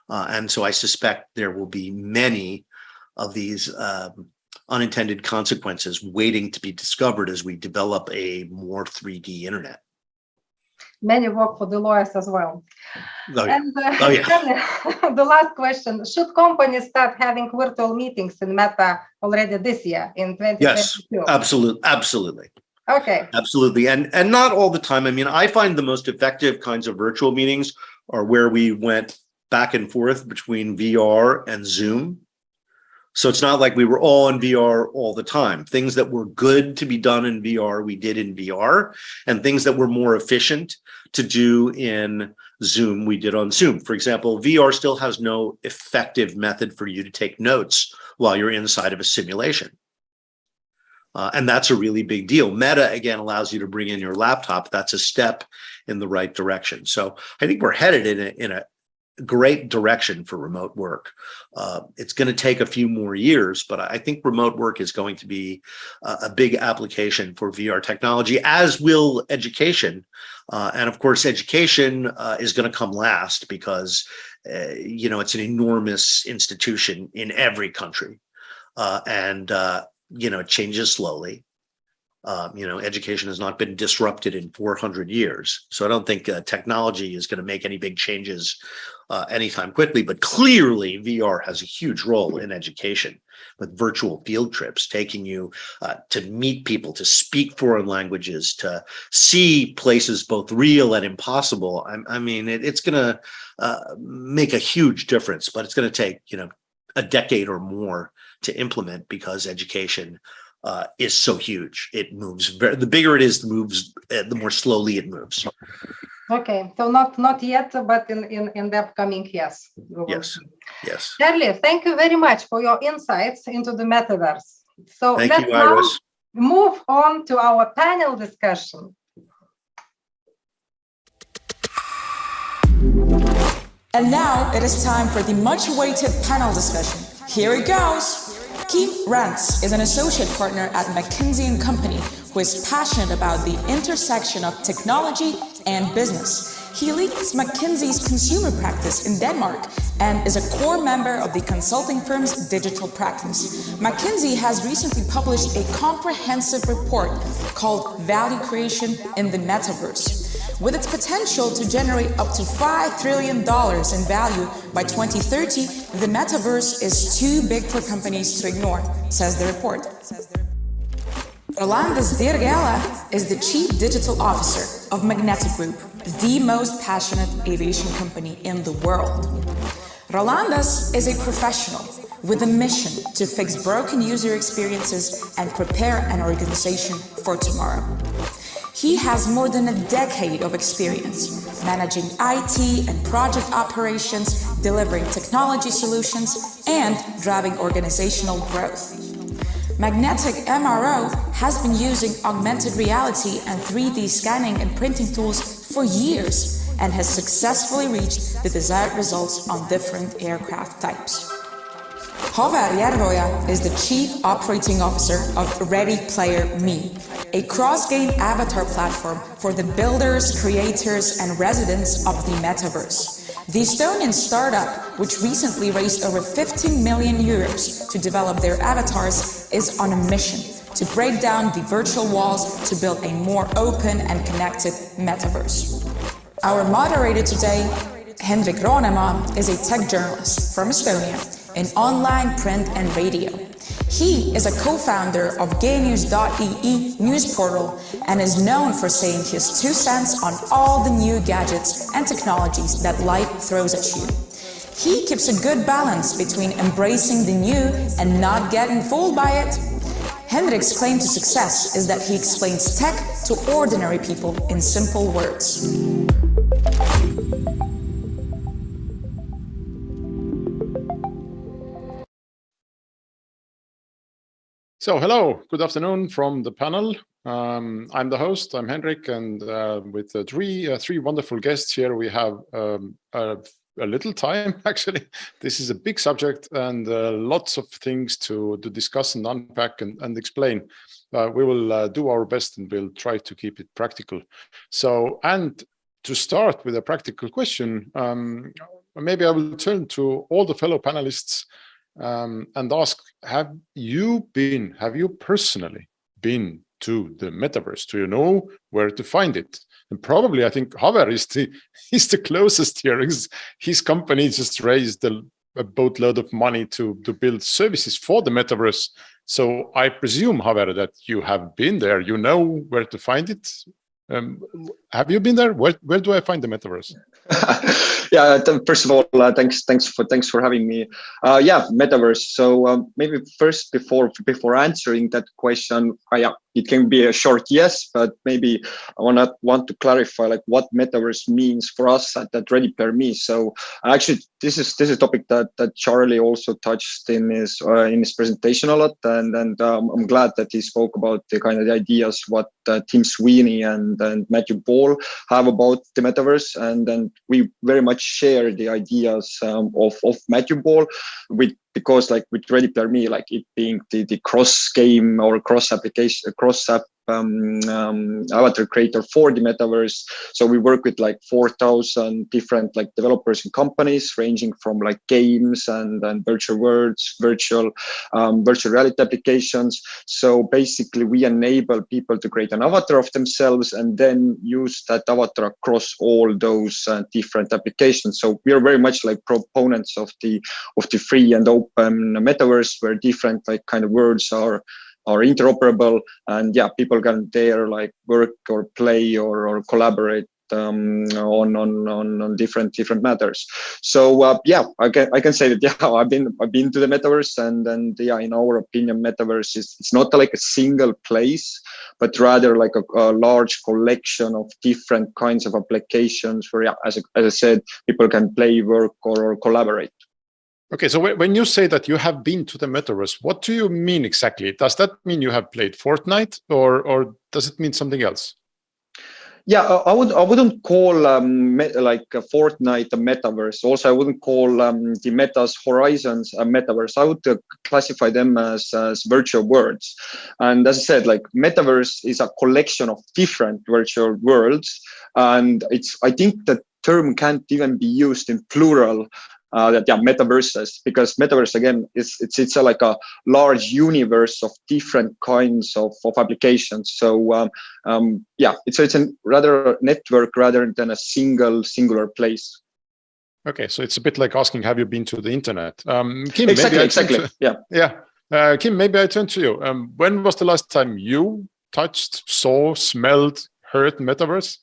And so I suspect there will be many of these unintended consequences waiting to be discovered as we develop a more 3D internet. Many work for the lawyers as well. Oh, yeah. And the last question, should companies start having virtual meetings in Meta already this year in 2022? Yes, absolutely. Okay. Absolutely. And not all the time. I mean, I find the most effective kinds of virtual meetings are where we went back and forth between VR and Zoom. So it's not like we were all in VR all the time. Things that were good to be done in VR, we did in VR, and things that were more efficient to do in Zoom, we did on Zoom. For example, VR still has no effective method for you to take notes while you're inside of a simulation. And that's a really big deal. Meta, again, allows you to bring in your laptop. That's a step in the right direction. So I think we're headed in a great direction for remote work. It's going to take a few more years, but I think remote work is going to be a big application for VR technology, as will education. And of course, education is going to come last because, you know, it's an enormous institution in every country. You know, it changes slowly. You know, education has not been disrupted in 400 years. So I don't think technology is going to make any big changes anytime quickly, but clearly VR has a huge role in education with virtual field trips, taking you to meet people, to speak foreign languages, to see places both real and impossible. I mean, it's going to make a huge difference, but it's going to take, you know, a decade or more to implement because education is so huge. It moves the bigger it is, the more slowly it moves. Okay, so not yet, but in the upcoming years. Yes. Charlie, thank you very much for your insights into the metaverse. So let's now move on to our panel discussion. And now it is time for the much-awaited panel discussion. Here it goes. Kim Rants is an associate partner at McKinsey Company who is passionate about the intersection of technology and business. He leads McKinsey's consumer practice in Denmark and is a core member of the consulting firm's digital practice. McKinsey has recently published a comprehensive report called Value Creation in the Metaverse. With its potential to generate up to $5 trillion in value by 2030, the metaverse is too big for companies to ignore, says the report. Rolandas Dirgėla is the Chief Digital Officer of Magnetic Group, the most passionate aviation company in the world. Rolandas is a professional with a mission to fix broken user experiences and prepare an organization for tomorrow. He has more than a decade of experience managing IT and project operations, delivering technology solutions, and driving organizational growth. Magnetic MRO has been using augmented reality and 3D scanning and printing tools for years and has successfully reached the desired results on different aircraft types. Järveoja is the Chief Operating Officer of Ready Player Me, a cross-game avatar platform for the builders, creators, and residents of the metaverse. The Estonian startup, which recently raised over 15 million euros to develop their avatars, is on a mission to break down the virtual walls to build a more open and connected metaverse. Our moderator today, Henrik Roonemaa, is a tech journalist from Estonia in online, print, and radio. He is a co-founder of Geenius.ee news portal and is known for saying his 2 cents on all the new gadgets and technologies that life throws at you. He keeps a good balance between embracing the new and not getting fooled by it. Henrik's claim to success is that he explains tech to ordinary people in simple words. So, hello, good afternoon from the panel. I'm the host, I'm Henrik, and with three wonderful guests here, we have a little time, actually. This is a big subject and lots of things to discuss and unpack and explain. We will do our best and we'll try to keep it practical. So, and to start with a practical question, maybe I will turn to all the fellow panelists and ask, have you personally been to the metaverse? Do you know where to find it? And probably I think Haver is the closest here. His company just raised a boatload of money to build services for the metaverse. So I presume, Haver, that you have been there. You know where to find it. Have you been there? Where do I find the metaverse? Yeah. First of all, thanks for having me. Yeah, metaverse. So maybe first, before answering that question, it can be a short yes, but maybe I want to clarify like what metaverse means for us at Ready Player Me. So actually, this is a topic that Charlie also touched in his presentation a lot, and I'm glad that he spoke about the kind of the ideas what Tim Sweeney and Matthew Ball have about the metaverse, and then we very much share the ideas of Matthew Ball because like with Ready Player Me, like it being the cross game or cross application, cross app avatar creator for the metaverse. So we work with like 4,000 different like developers and companies ranging from like games and virtual worlds, virtual reality applications. So basically we enable people to create an avatar of themselves and then use that avatar across all those different applications. So we are very much like proponents of the free and open metaverse where different like kind of worlds are interoperable, and yeah, people can there like work or play or collaborate on different matters. So yeah, I can say that yeah, I've been to the metaverse, and yeah, in our opinion, metaverse it's not like a single place, but rather like a large collection of different kinds of applications where, yeah, as I said, people can play, work, or collaborate. Okay, so when you say that you have been to the metaverse, what do you mean exactly? Does that mean you have played Fortnite, or does it mean something else? Yeah, I wouldn't call like Fortnite a metaverse. Also, I wouldn't call the Meta's Horizons a metaverse. I would classify them as virtual worlds. And as I said, like metaverse is a collection of different virtual worlds, and I think the term can't even be used in plural. Metaverses, because metaverse again it's like a large universe of different kinds of applications. So yeah, it's a rather network rather than a singular place. Okay, so it's a bit like asking, have you been to the internet? Kim, exactly. Yeah. Kim, maybe I turn to you. When was the last time you touched, saw, smelled, heard metaverse?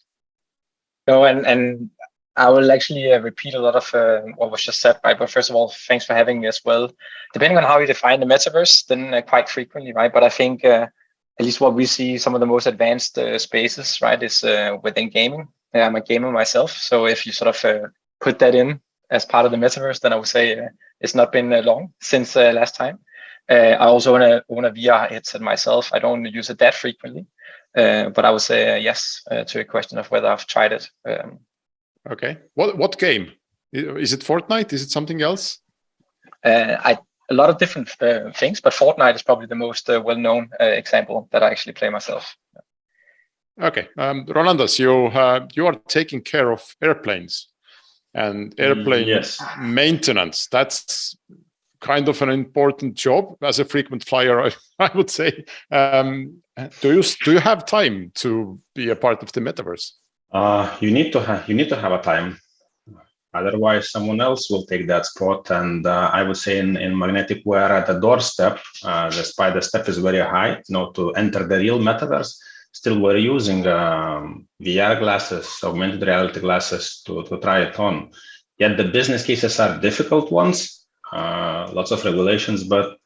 No, and I will actually repeat a lot of what was just said, right? But first of all, thanks for having me as well. Depending on how you define the metaverse, then quite frequently, right? But I think at least what we see, some of the most advanced spaces, right, is within gaming. I'm a gamer myself, so if you sort of put that in as part of the metaverse, then I would say it's not been long since last time. I also own a VR headset myself. I don't use it that frequently, but I would say yes to a question of whether I've tried it. Okay. What game? Is it Fortnite? Is it something else? A lot of different things, but Fortnite is probably the most well-known example that I actually play myself. Okay. Rolandas, you are taking care of airplanes and airplane maintenance. That's kind of an important job as a frequent flyer, I would say. Do you have time to be a part of the metaverse? You need to have a time, otherwise someone else will take that spot. And I would say in Magnetic we're at the doorstep. The spider step is very high. To enter the real metaverse, still we're using VR glasses, augmented reality glasses to try it on. Yet the business cases are difficult ones, lots of regulations, but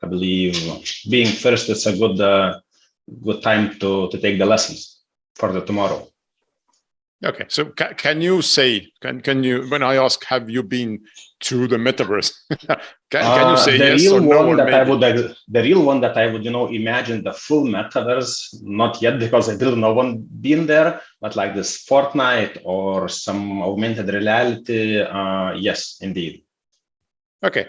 I believe being first is a good time to take the lessons for the tomorrow. Okay, so can you say, can you, when I ask, have you been to the metaverse? can you say yes or no? The real one that I would, imagine the full metaverse, not yet because I still no one been there, but like this Fortnite or some augmented reality, yes, indeed. Okay,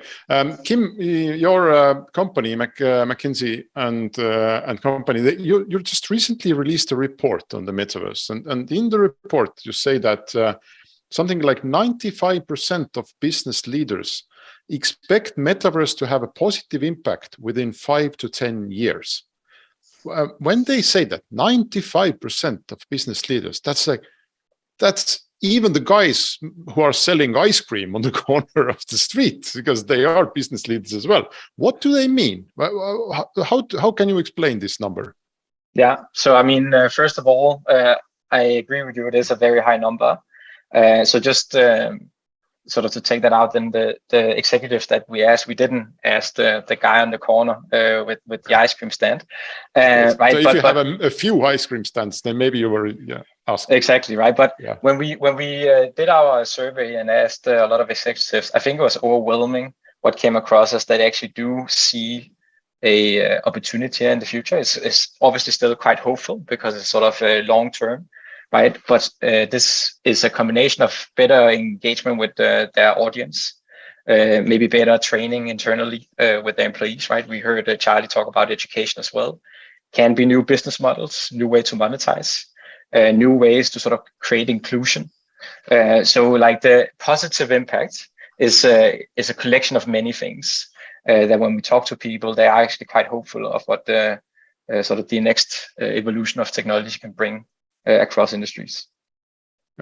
Kim, your company, McKinsey and Company, you just recently released a report on the metaverse, and in the report you say that something like 95% of business leaders expect metaverse to have a positive impact within 5 to 10 years. When they say that 95% of business leaders, that's even the guys who are selling ice cream on the corner of the street, because they are business leaders as well. What do they mean? How can you explain this number? Yeah, so I mean, first of all, I agree with you. It is a very high number. So just sort of to take that out, then the executives that we asked, we didn't ask the guy on the corner with the ice cream stand. Yes. Right? So if you have a few ice cream stands, then maybe you were asked. Exactly, right. But when we did our survey and asked a lot of executives, I think it was overwhelming what came across as that they actually do see a opportunity in the future. It's obviously still quite hopeful because it's sort of a long term. Right, but this is a combination of better engagement with their audience, maybe better training internally with their employees. Right, we heard Charlie talk about education as well. Can be new business models, new way to monetize, new ways to sort of create inclusion. So, like the positive impact is a collection of many things that when we talk to people, they are actually quite hopeful of what the sort of the next evolution of technology can bring across industries.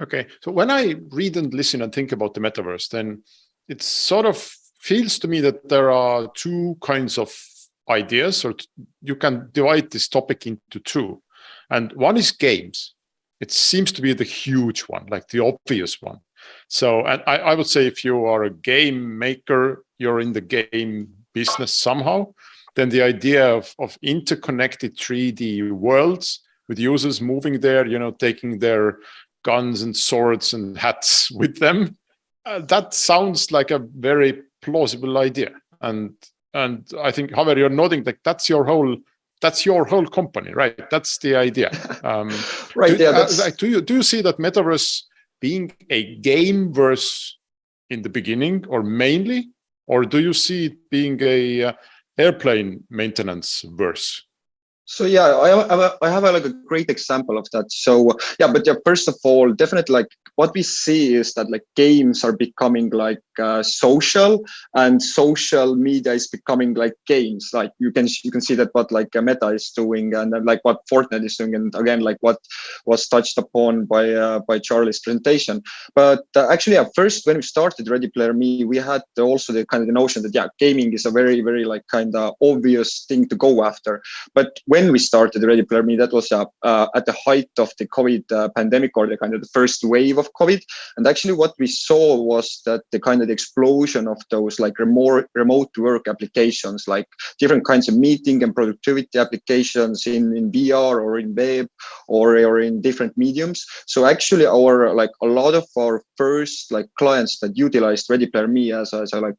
Okay, so when I read and listen and think about the metaverse, then it sort of feels to me that there are two kinds of ideas, or you can divide this topic into two. And one is games. It seems to be the huge one, like the obvious one. So, and I would say if you are a game maker, you're in the game business somehow, then the idea of interconnected 3D worlds with users moving there, taking their guns and swords and hats with them. That sounds like a very plausible idea. And I think, however, you're nodding like that's your whole company, right? That's the idea. Right. Do you see that metaverse being a game-verse in the beginning or mainly, or do you see it being a airplane maintenance verse? So yeah, I have like a great example of that. So yeah, but first of all, definitely like what we see is that like games are becoming like social, and social media is becoming like games. Like you can see that what like Meta is doing, and then like what Fortnite is doing, and again like what was touched upon by Charlie's presentation. But actually, at first when we started Ready Player Me, we had also the kind of the notion that gaming is a very very like kind of obvious thing to go after. But when we started Ready Player Me, that was at the height of the COVID pandemic, or the kind of the first wave of COVID. And actually what we saw was that the kind of the explosion of those like remote work applications, like different kinds of meeting and productivity applications in VR or in web or in different mediums. So actually our like a lot of our first like clients that utilized Ready Player Me as a like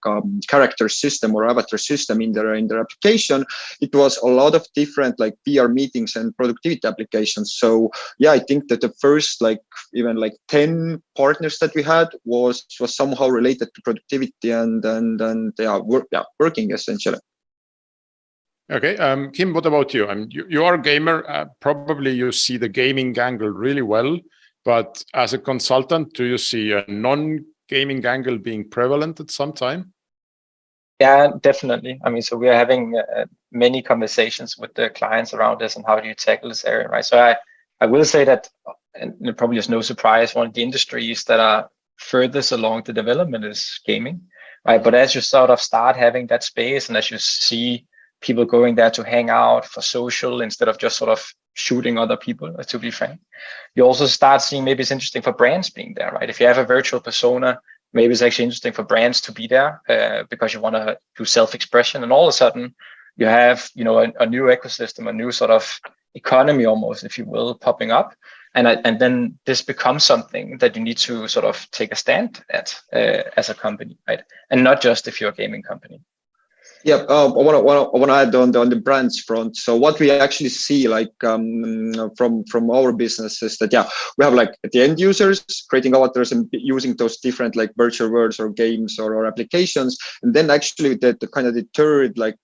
character system or avatar system in their application, it was a lot of different like VR meetings and productivity applications. So yeah, I think that the first like even like 10 partners that we had was somehow related to productivity and working essentially. Okay, Kim, what about you? You are a gamer. Probably you see the gaming angle really well, but as a consultant, do you see a non-gaming angle being prevalent at some time? Yeah, definitely. I mean, so we are having many conversations with the clients around this and how do you tackle this area, right? So I will say that, and it probably is no surprise, one of the industries that are furthest along the development is gaming, right? But as you sort of start having that space, and as you see people going there to hang out for social instead of just sort of shooting other people, to be frank, you also start seeing maybe it's interesting for brands being there, right? If you have a virtual persona, maybe it's actually interesting for brands to be there because you want to do self-expression, and all of a sudden you have, a new ecosystem, a new sort of economy almost, if you will, popping up. And then this becomes something that you need to sort of take a stand at as a company, right? And not just if you're a gaming company. Yeah, I want to add on the brands front. So what we actually see, like from our business, is that we have like the end users creating avatars and using those different like virtual worlds or games or applications, and then actually the kind of the third like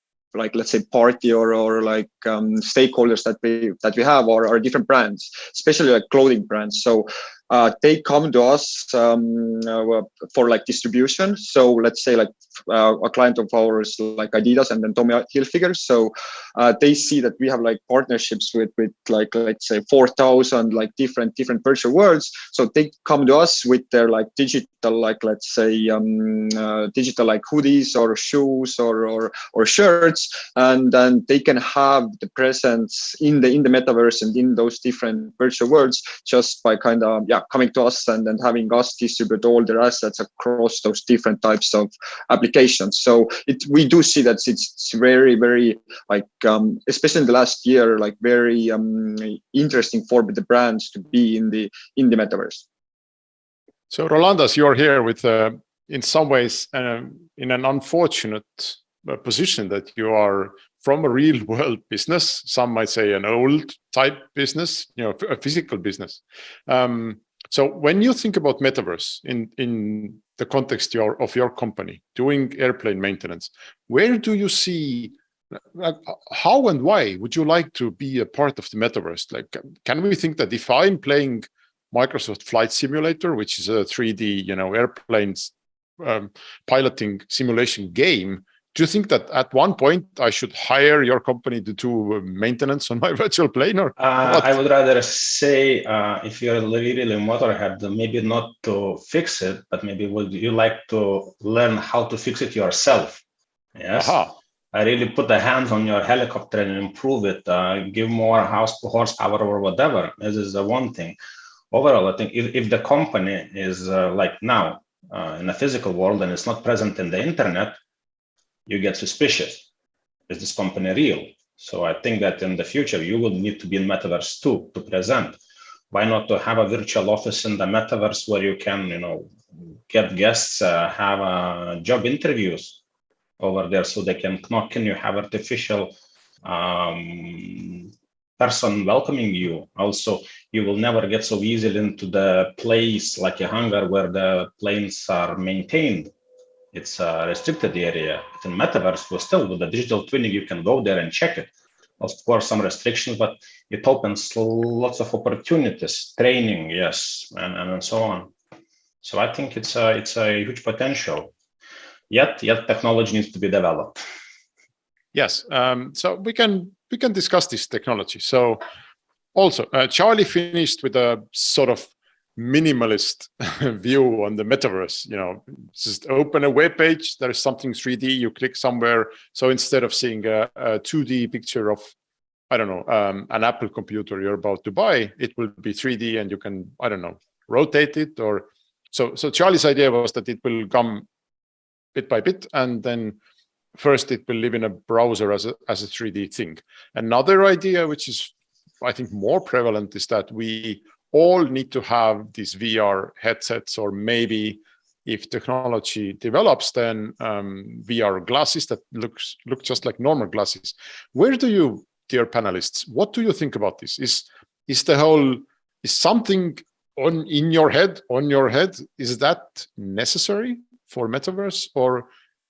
let's say party or like stakeholders that we have are different brands, especially like clothing brands. So they come to us for like distribution. So let's say like a client of ours like Adidas and then Tommy Hilfiger. So they see that we have like partnerships with like, let's say 4,000 like different virtual worlds. So they come to us with their like digital, like let's say digital like hoodies or shoes or shirts, and then they can have the presence in the metaverse and in those different virtual worlds just by kind of coming to us and then having us distribute all their assets across those different types of applications. So we do see that it's very, very like especially in the last year, like very interesting for the brands to be in the metaverse. So Rolandas, you're here with in some ways in an unfortunate position that you are from a real world business, some might say an old type business, a physical business. So when you think about metaverse in the context of your company doing airplane maintenance, where do you see, how and why would you like to be a part of the metaverse? Like, can we think that if I'm playing Microsoft Flight Simulator, which is a 3D, airplanes piloting simulation game, do you think that at one point I should hire your company to do maintenance on my virtual plane? Or I would rather say, if you're really a motorhead, maybe not to fix it, but maybe would you like to learn how to fix it yourself? Yes. I really put the hands on your helicopter and improve it, give more horsepower or whatever. This is the one thing. Overall, I think if the company is like now in a physical world and it's not present in the internet, you get suspicious. Is this company real? So I think that in the future, you will need to be in metaverse too to present. Why not to have a virtual office in the metaverse where you can, get guests, have job interviews over there so they can knock in. You have artificial person welcoming you. Also, you will never get so easily into the place like a hangar where the planes are maintained. It's a restricted area. It's in metaverse, but still with the digital twinning, you can go there and check it. Of course, some restrictions, but it opens lots of opportunities, training, yes, and so on. So I think it's a huge potential. Yet technology needs to be developed. Yes. So we can discuss this technology. So also, Charlie finished with a sort of minimalist view on the metaverse. Just open a web page, there's something 3D, you click somewhere. So instead of seeing a 2D picture of, I don't know, an Apple computer you're about to buy, it will be 3D and you can, I don't know, rotate it. Or so Charlie's idea was that it will come bit by bit, and then first it will live in a browser as a 3D thing. Another idea, which is I think more prevalent, is that we all need to have these VR headsets, or maybe if technology develops, then VR glasses that look just like normal glasses. Where do you, dear panelists, what do you think about this? Is something in your head, is that necessary for metaverse, or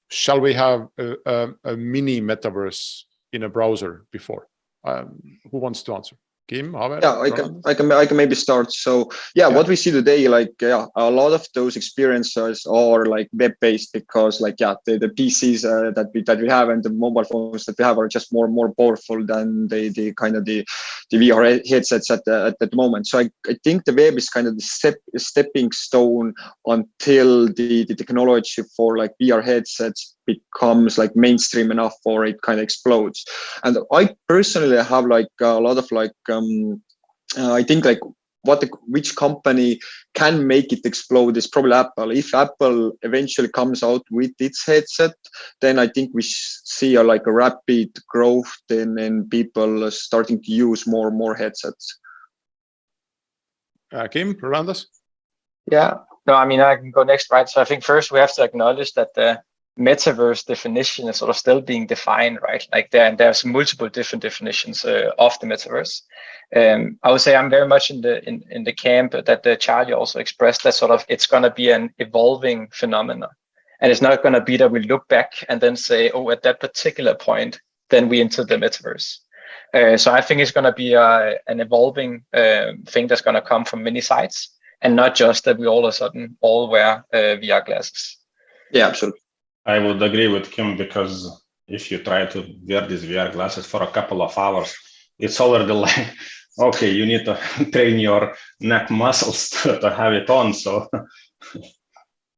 shall we have a mini metaverse in a browser before? Who wants to answer? Kim, I can maybe start. So what we see today, like a lot of those experiences are like web-based, because like the PCs that we have and the mobile phones that we have are just more powerful than the kind of the VR headsets at the moment. So I think the web is kind of the stepping stone until the technology for like VR headsets becomes like mainstream enough, or it kind of explodes. And I personally have like a lot of like I think like which company can make it explode is probably Apple. If Apple eventually comes out with its headset, then I think we see a rapid growth in people starting to use more headsets. Kim, Rolandas? Yeah, no, I mean, I can go next, right? So I think first we have to acknowledge that the metaverse definition is sort of still being defined, right? Like there's multiple different definitions of the metaverse. I would say I'm very much in the camp that Charlie also expressed, that sort of it's going to be an evolving phenomenon, and it's not going to be that we look back and then say, oh, at that particular point, then we enter the metaverse. So I think it's going to be an evolving thing that's going to come from many sides, and not just that we all of a sudden all wear VR glasses. Yeah, absolutely. I would agree with Kim, because if you try to wear these VR glasses for a couple of hours, it's already like, okay, you need to train your neck muscles to have it on. So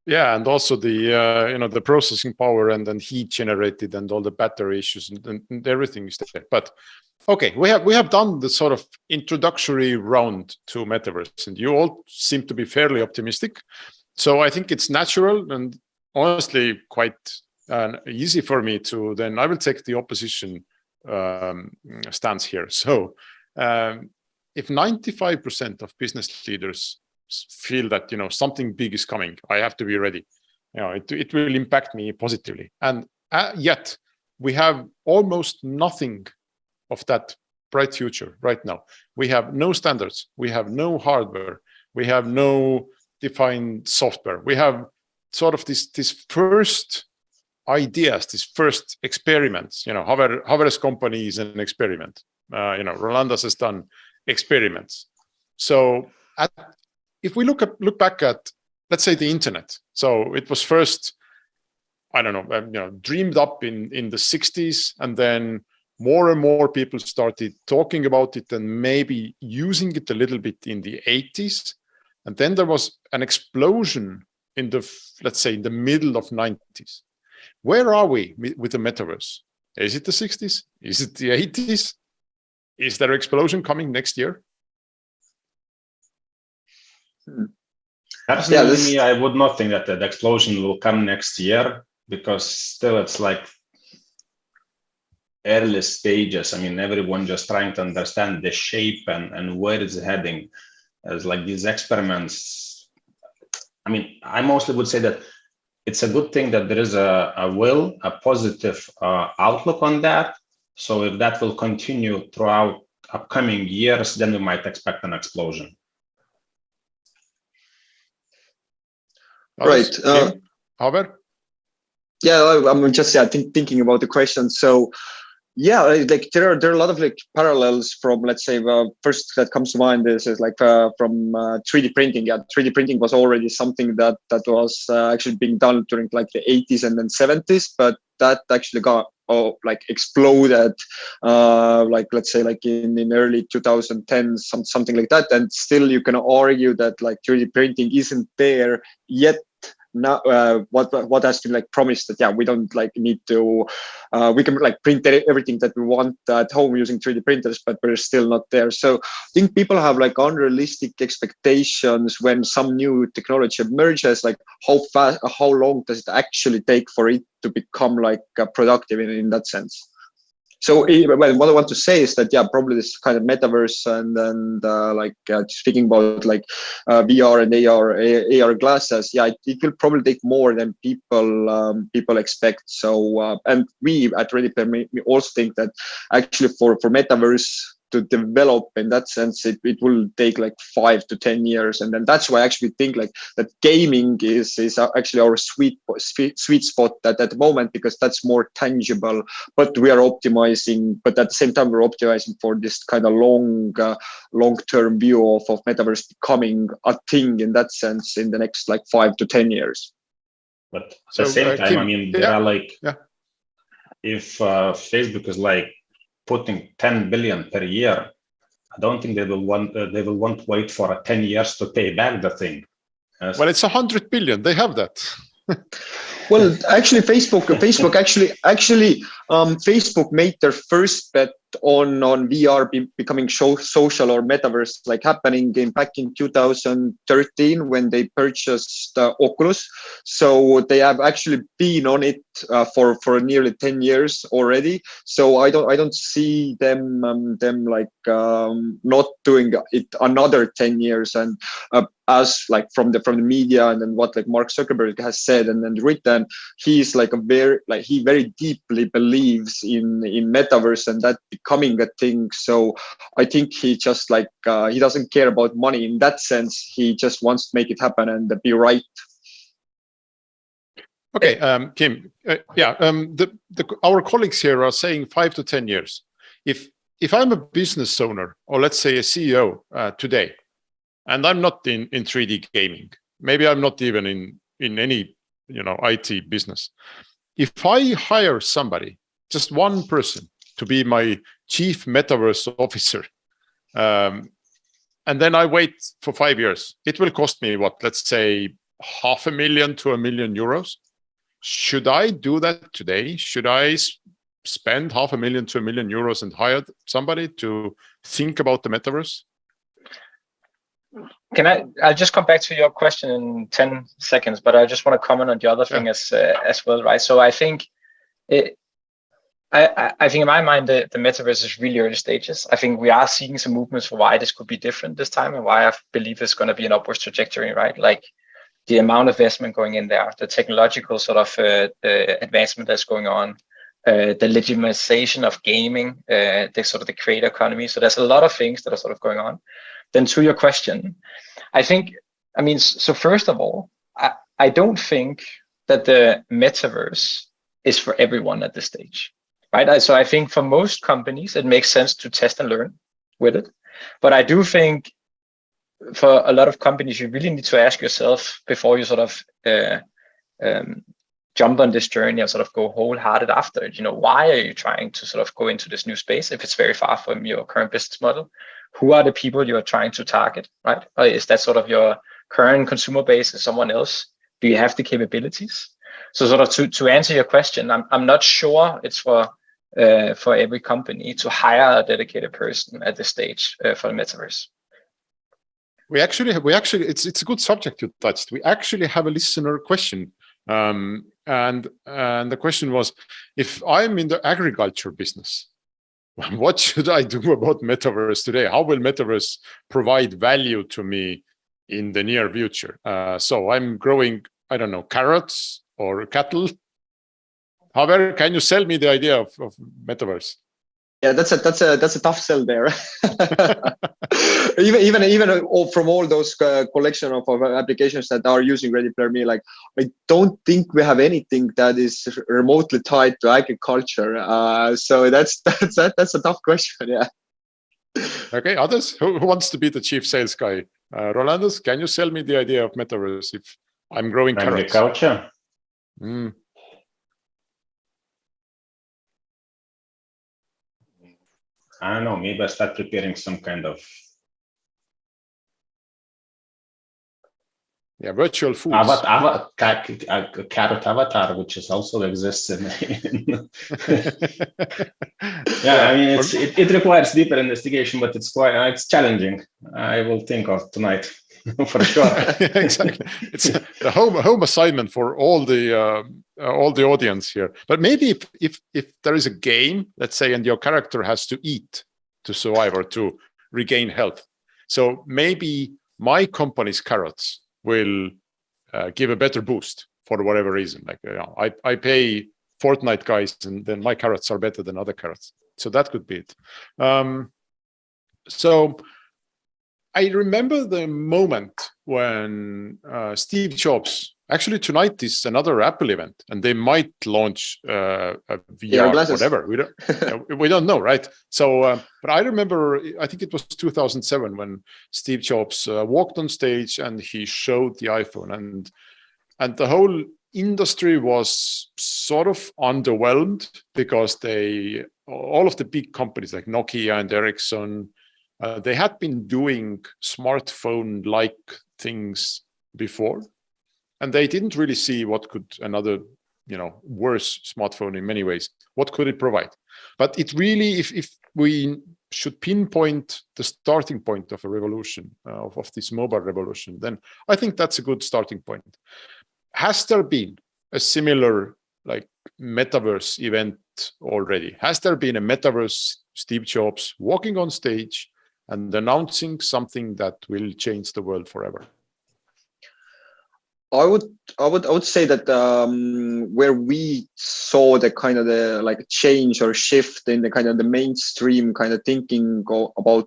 yeah, and also the processing power and then heat generated and all the battery issues and everything is there. But okay, we have done the sort of introductory round to metaverse, and you all seem to be fairly optimistic. So I think it's natural and honestly quite easy for me to then I will take the opposition stance here. So if 95% of business leaders feel that something big is coming, I have to be ready. It will impact me positively, and yet we have almost nothing of that bright future right now. We have no standards, we have no hardware, we have no defined software. We have sort of this first ideas, these first experiments. Haver's company is an experiment. Rolandas has done experiments. So if we look back at, let's say, the internet. So it was first, I don't know, dreamed up in the 60s, and then more and more people started talking about it and maybe using it a little bit in the 80s. And then there was an explosion in let's say, in the middle of 90s. Where are we with the metaverse? Is it the 60s? Is it the 80s? Is there an explosion coming next year? Personally, I would not think that the explosion will come next year, because still it's like early stages. I mean, everyone just trying to understand the shape and where it's heading. As like these experiments, I mean, I mostly would say that it's a good thing that there is a positive outlook on that. So if that will continue throughout upcoming years, then we might expect an explosion. Right. Haber? Yeah, I'm just thinking about the question. So yeah, like there are a lot of parallels from, let's say, first that comes to mind is like from 3D printing. Yeah, 3D printing was already something that was actually being done during like the 80s and then 70s, but that actually got exploded like, let's say, like in early 2010s, something like that. And still you can argue that like 3D printing isn't there yet. Now what has been like promised that, yeah, we don't like need to we can like print everything that we want at home using 3D printers, but we're still not there. So I think people have like unrealistic expectations when some new technology emerges, like how long does it actually take for it to become like productive in that sense. So what I want to say is that, yeah, probably this kind of metaverse and speaking about like VR and AR glasses, yeah, it will probably take more than people expect. So and we at ReadyPlayer, we also think that actually for metaverse to develop in that sense, it will take like 5 to 10 years. And then that's why I actually think like that gaming is actually our sweet spot at the moment, because that's more tangible, but we are optimizing, but at the same time, we're optimizing for this kind of long-term view of metaverse becoming a thing in that sense in the next like 5 to 10 years. But at the same time, Kim, I mean, there are like, if Facebook is like putting 10 billion per year, I don't think they will want to wait for 10 years to pay back the thing. Well, it's 100 billion. They have that. Well, actually, Facebook made their first bet on VR becoming social or metaverse like happening back in 2013 when they purchased Oculus. So they have actually been on it for nearly 10 years already. So I don't see them not doing it another 10 years. And as like from the media and then what like Mark Zuckerberg has said and then written, he's like he very deeply believes in metaverse and that becoming a thing. So I think he just like he doesn't care about money in that sense. He just wants to make it happen and be right. Okay, Kim. Our colleagues here are saying 5 to 10 years. If I'm a business owner or let's say a CEO today, and I'm not in 3D gaming, maybe I'm not even in any IT business. If I hire somebody, just one person, to be my chief metaverse officer, and then I wait for 5 years, it will cost me what? Let's say €500,000 to €1 million. Should I do that today? Should I spend €500,000 to €1 million and hire somebody to think about the metaverse? I'll just come back to your question in 10 seconds, but I just want to comment on the other thing as well, right? So I think I think in my mind, the metaverse is really early stages. I think we are seeing some movements for why this could be different this time and why I believe it's going to be an upwards trajectory, right? Like the amount of investment going in there, the technological sort of advancement that's going on, the legitimization of gaming, the sort of the creator economy. So there's a lot of things that are sort of going on. Then to your question, so first of all, I don't think that the metaverse is for everyone at this stage, right? So I think for most companies, it makes sense to test and learn with it. But I do think for a lot of companies, you really need to ask yourself before you sort of jump on this journey and sort of go wholehearted after it. Why are you trying to sort of go into this new space if it's very far from your current business model? Who are the people you are trying to target, right? Or is that sort of your current consumer base? Is someone else? Do you have the capabilities? So sort of to answer your question, I'm not sure it's for every company to hire a dedicated person at this stage for the metaverse. We actually it's a good subject you touched. We actually have a listener question, and the question was, if I'm in the agriculture business, what should I do about metaverse today? How will metaverse provide value to me in the near future? So I'm growing, I don't know, carrots or cattle. However, can you sell me the idea of metaverse? Yeah, that's a tough sell there. even from all those collection of applications that are using Ready Player Me, like I don't think we have anything that is remotely tied to agriculture. So that's a tough question. Yeah. Okay, others who wants to be the chief sales guy? Rolandas, can you sell me the idea of metaverse if I'm growing carrots? Agriculture. I don't know, maybe I start preparing some kind of virtual foods. Carrot avatar, which is also exists in I mean, it requires deeper investigation, but it's challenging. I will think of tonight for sure. Exactly, it's a home assignment for all the audience here. But maybe if there is a game, let's say, and your character has to eat to survive or to regain health, so maybe my company's carrots will give a better boost for whatever reason. Like I pay Fortnite guys, and then my carrots are better than other carrots. So that could be it. So I remember the moment when Steve Jobs, actually tonight is another Apple event, and they might launch a VR whatever. We don't know, right? So, but I remember, I think it was 2007 when Steve Jobs walked on stage and he showed the iPhone, and the whole industry was sort of underwhelmed because all of the big companies like Nokia and Ericsson, they had been doing smartphone-like things before, and they didn't really see what could another worse smartphone in many ways. What could it provide? But it really, if we should pinpoint the starting point of a revolution, of this mobile revolution, then I think that's a good starting point. Has there been a similar metaverse event already? Has there been a metaverse Steve Jobs walking on stage and announcing something that will change the world forever? I would say that where we saw the kind of the change or shift in the kind of the mainstream kind of thinking about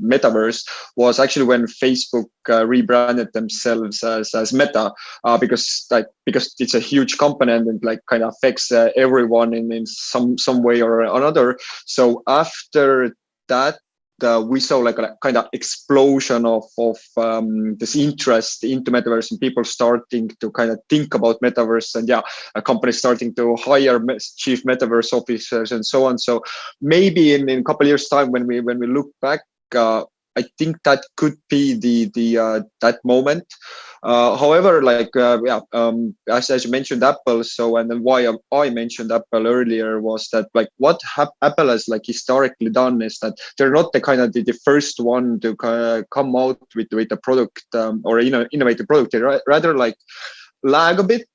metaverse was actually when Facebook rebranded themselves as Meta, because it's a huge company and it kind of affects everyone in some way or another. So after that, we saw a kind of explosion of this interest into metaverse and people starting to kind of think about metaverse, and a company starting to hire chief metaverse officers and so on. So maybe in a couple of years' time, when we look back, I think that could be the that moment. However, as you mentioned Apple, and then why I mentioned Apple earlier was that what Apple has historically done is that they're not the kind of the first one to come out with a product or innovate a product. They rather lag a bit,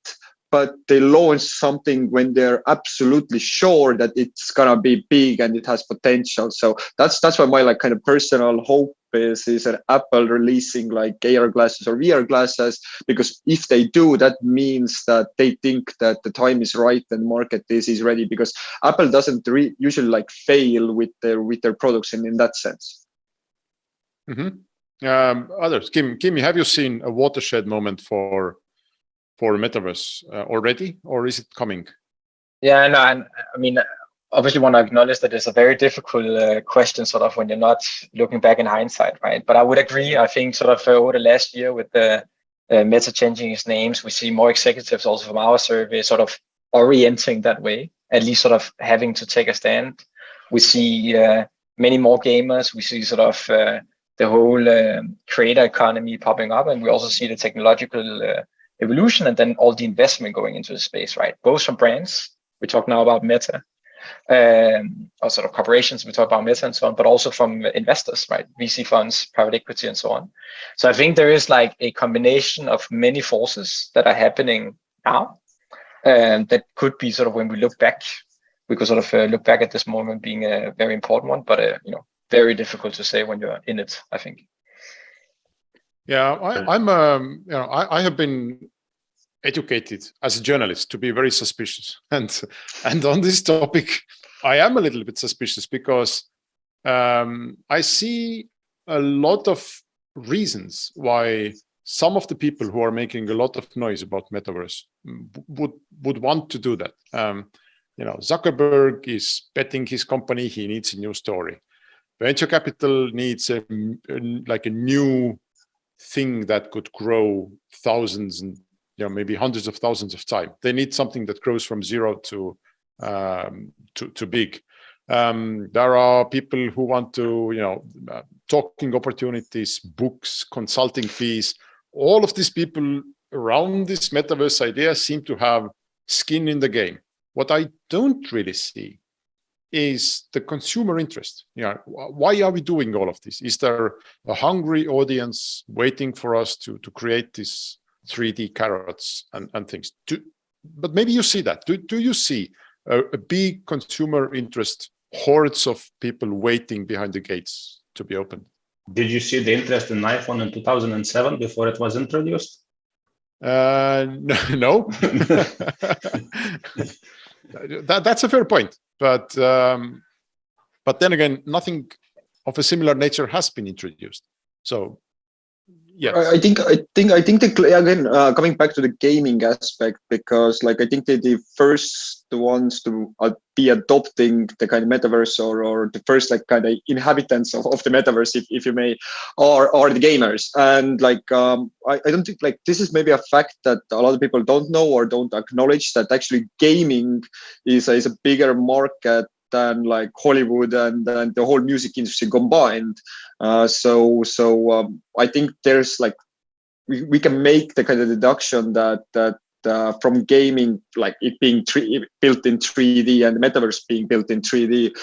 but they launch something when they're absolutely sure that it's gonna be big and it has potential. So that's why my kind of personal hope is that Apple releasing AR glasses or VR glasses, because if they do, that means that they think that the time is right and market is ready, because Apple doesn't usually fail with their products in that sense. Others, Kim, have you seen a watershed moment for metaverse already, or is it coming? Yeah, no, and I mean, obviously want to acknowledge that it's a very difficult question sort of when you're not looking back in hindsight, right? But I would agree. I think sort of over the last year with the Meta changing its names, we see more executives also from our survey sort of orienting that way, at least sort of having to take a stand. We see many more gamers. We see sort of the whole creator economy popping up, and we also see the technological evolution and then all the investment going into the space, right? Both from brands, we talk now about Meta, or sort of corporations, we talk about Meta and so on, but also from investors, right? VC funds, private equity, and so on. So I think there is a combination of many forces that are happening now, that could be sort of, when we look back, we could sort of look back at this moment being a very important one, but very difficult to say when you're in it, I think. Yeah, I have been educated as a journalist to be very suspicious, and on this topic, I am a little bit suspicious because I see a lot of reasons why some of the people who are making a lot of noise about metaverse would want to do that. Zuckerberg is betting his company; he needs a new story. Venture capital needs a new thing that could grow thousands and maybe hundreds of thousands of times. They need something that grows from zero to big. There are people who want to talking opportunities, books, consulting fees. All of these people around this metaverse idea seem to have skin in the game. What I don't really see is the consumer interest. Why are we doing all of this? Is there a hungry audience waiting for us to create these 3D carrots and things? But maybe you see that. Do you see a big consumer interest, hordes of people waiting behind the gates to be opened? Did you see the interest in iPhone in 2007 before it was introduced? No. That's a fair point, but then again, nothing of a similar nature has been introduced. So, yes. I think again, coming back to the gaming aspect, because I think the first ones to be adopting the kind of metaverse or the first kind of inhabitants of the metaverse, if you may, are the gamers. And I don't think this is maybe a fact that a lot of people don't know or don't acknowledge, that actually gaming is a bigger market than Hollywood and the whole music industry combined. So I think there's we can make the kind of deduction that from gaming, like it being built in 3D and the metaverse being built in 3D,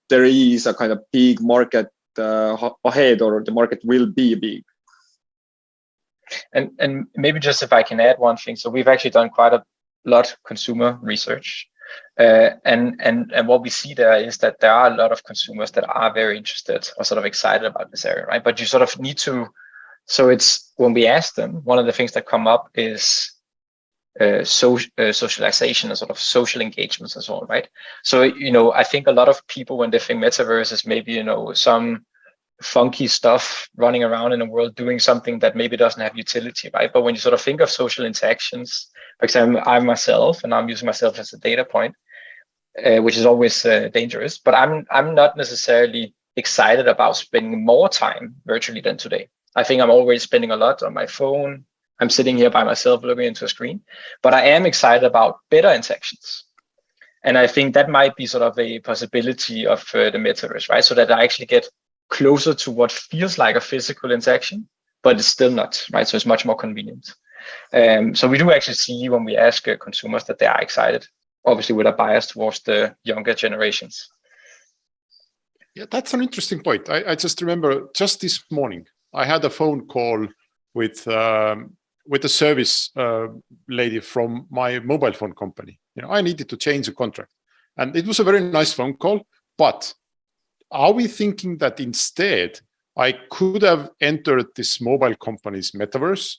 there is a kind of big market ahead, or the market will be big. And maybe just if I can add one thing, so we've actually done quite a lot of consumer research, and what we see there is that there are a lot of consumers that are very interested or sort of excited about this area, right? But you sort of need to, so it's when we ask them, one of the things that come up is socialization and sort of social engagements and so on, right? So, you know, I think a lot of people, when they think metaverse, is maybe, you know, some funky stuff running around in the world doing something that maybe doesn't have utility, right? But when you sort of think of social interactions, for example, I myself, and I'm using myself as a data point, which is always dangerous, but I'm not necessarily excited about spending more time virtually than today. I think I'm always spending a lot on my phone. I'm sitting here by myself looking into a screen, but I am excited about better interactions. And I think that might be sort of a possibility of the metaverse, right? So that I actually get closer to what feels like a physical interaction, but it's still not, right? So it's much more convenient. So we do actually see when we ask consumers that they are excited, obviously with a bias towards the younger generations. Yeah, that's an interesting point. I just remember just this morning, I had a phone call with a service lady from my mobile phone company. You know, I needed to change a contract, and it was a very nice phone call. But are we thinking that instead I could have entered this mobile company's metaverse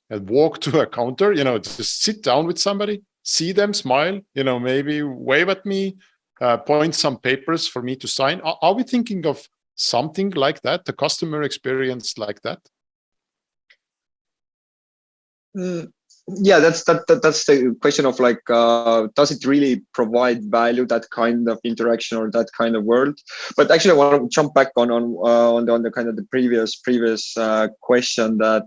and walk to a counter, you know, just sit down with somebody, see them smile, you know, maybe wave at me, point some papers for me to sign? Are we thinking of something like that, the customer experience like that? Yeah, that's the question of like, does it really provide value, that kind of interaction or that kind of world? But actually, I want to jump back on the kind of the previous question that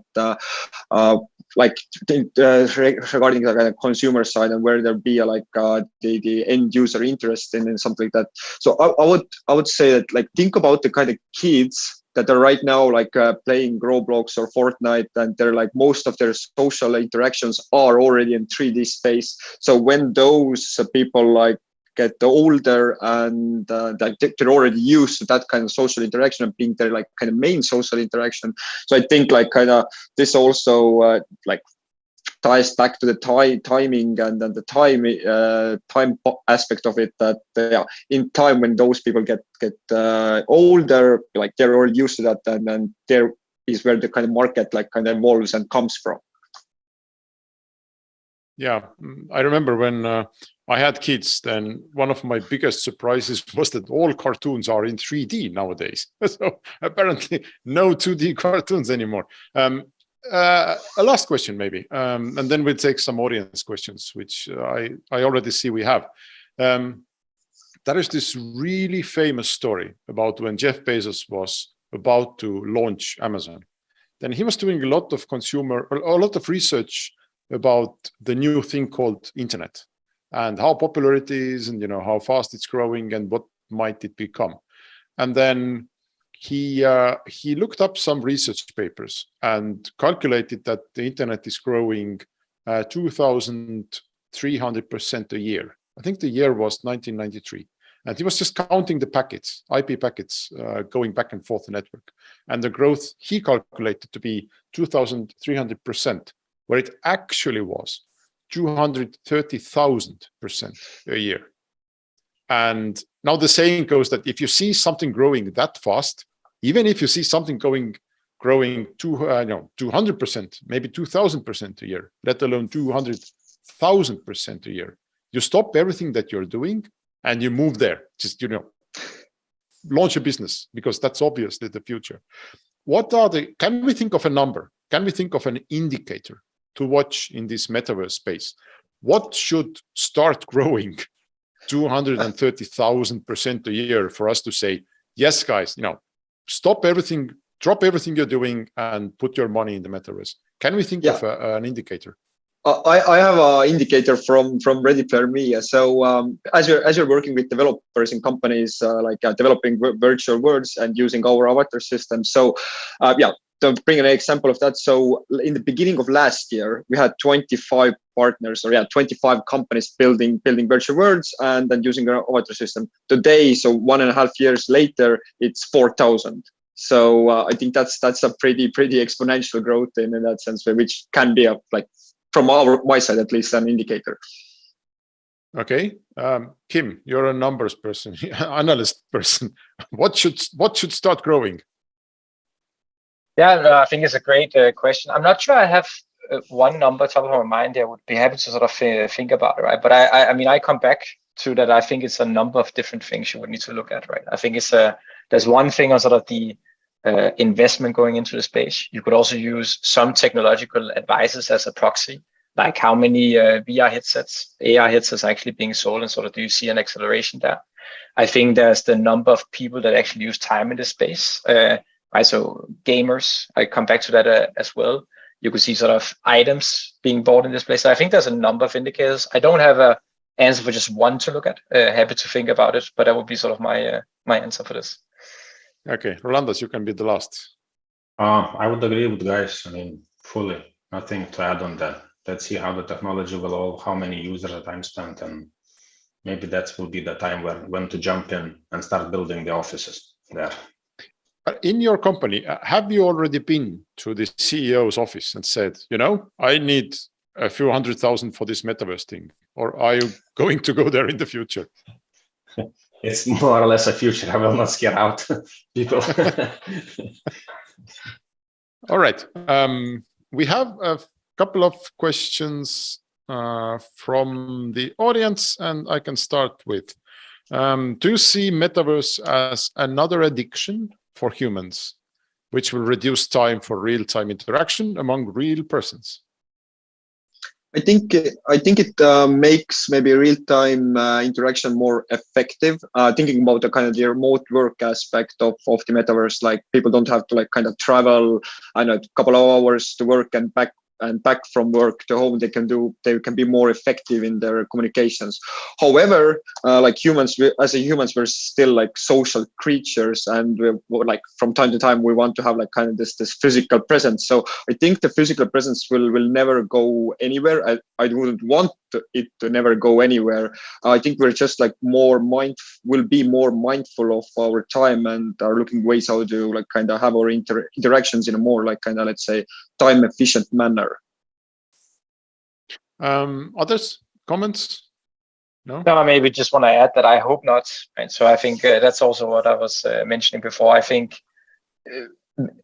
regarding the kind of consumer side and where there be the end user interest in something like that. So I would say that, like, think about the kind of kids that are right now playing Roblox or Fortnite, and they're like, most of their social interactions are already in 3D space. So when those people get older and they're already used to that kind of social interaction and being their kind of main social interaction. So I think this also ties back to the timing and then the time aspect of it, that in time when those people get older, they're all used to that, and then there is where the kind of market kind of evolves and comes from. Yeah, I remember when I had kids, then one of my biggest surprises was that all cartoons are in 3D nowadays. So apparently no 2D cartoons anymore. A last question maybe, and then we'll take some audience questions, which I already see we have. There is this really famous story about when Jeff Bezos was about to launch Amazon. Then he was doing a lot of research about the new thing called internet and how popular it is, and how fast it's growing and what might it become. And then he looked up some research papers and calculated that the internet is growing 2,300% a year. I think the year was 1993. And he was just counting the packets, IP packets, going back and forth the network. And the growth he calculated to be 2,300%, where it actually was 230,000% a year. And now the saying goes that if you see something growing that fast, even if you see something growing 200%, maybe 2,000% a year, let alone 200,000% a year, you stop everything that you're doing and you move there. Just launch a business, because that's obviously the future. Can we think of a number? Can we think of an indicator to watch in this metaverse space? What should start growing 230,000% a year for us to say, yes, guys, stop everything, drop everything you're doing and put your money in the metaverse? Can we think of an indicator? I have an indicator from Ready Player Me. So as you're working with developers in companies developing virtual worlds and using our avatar system, so to bring an example of that, so in the beginning of last year, we had 25 partners, 25 companies building virtual worlds and then using our avatar system. Today, so 1.5 years later, it's 4,000. So I think that's a pretty exponential growth in that sense, which can be from my side at least an indicator. Okay, Kim, you're a numbers person, analyst person. What should start growing? Yeah, no, I think it's a great question. I'm not sure I have one number top of my mind. I would be happy to sort of think about it, right? But I mean, I come back to that. I think it's a number of different things you would need to look at, right? I think it's there's one thing on sort of the investment going into the space. You could also use some technological advices as a proxy, like how many VR headsets, AR headsets are actually being sold, and sort of do you see an acceleration there? I think there's the number of people that actually use time in this space, right? So gamers, I come back to that as well. You could see sort of items being bought in this place. So I think there's a number of indicators. I don't have an answer for just one to look at. Happy to think about it, but that would be sort of my answer for this. Okay, Rolandas, you can be the last. I would agree with guys. I mean, fully. Nothing to add on that. Let's see how the technology will evolve, how many users at time spent, and maybe that will be the time when to jump in and start building the offices there. In your company, have you already been to the CEO's office and said, I need a few 100,000 for this metaverse thing? Or are you going to go there in the future? It's more or less a future. I will not scare out people. All right. We have a couple of questions from the audience, and I can start with, do you see metaverse as another addiction for humans, which will reduce time for real-time interaction among real persons? I think it makes maybe real-time interaction more effective. Thinking about the kind of the remote work aspect of the metaverse, like people don't have to kind of travel, a couple of hours to work and back from work to home. They can be more effective in their communications. However, as humans, we're still social creatures, and we're from time to time we want to have kind of this physical presence. So I think the physical presence will never go anywhere. I wouldn't want it to never go anywhere. I think we're just will be more mindful of our time and are looking ways how to kind of have our interactions in a more let's say time efficient manner. Others comments? No, I maybe just want to add that I hope not. Right? So I think that's also what I was mentioning before. I think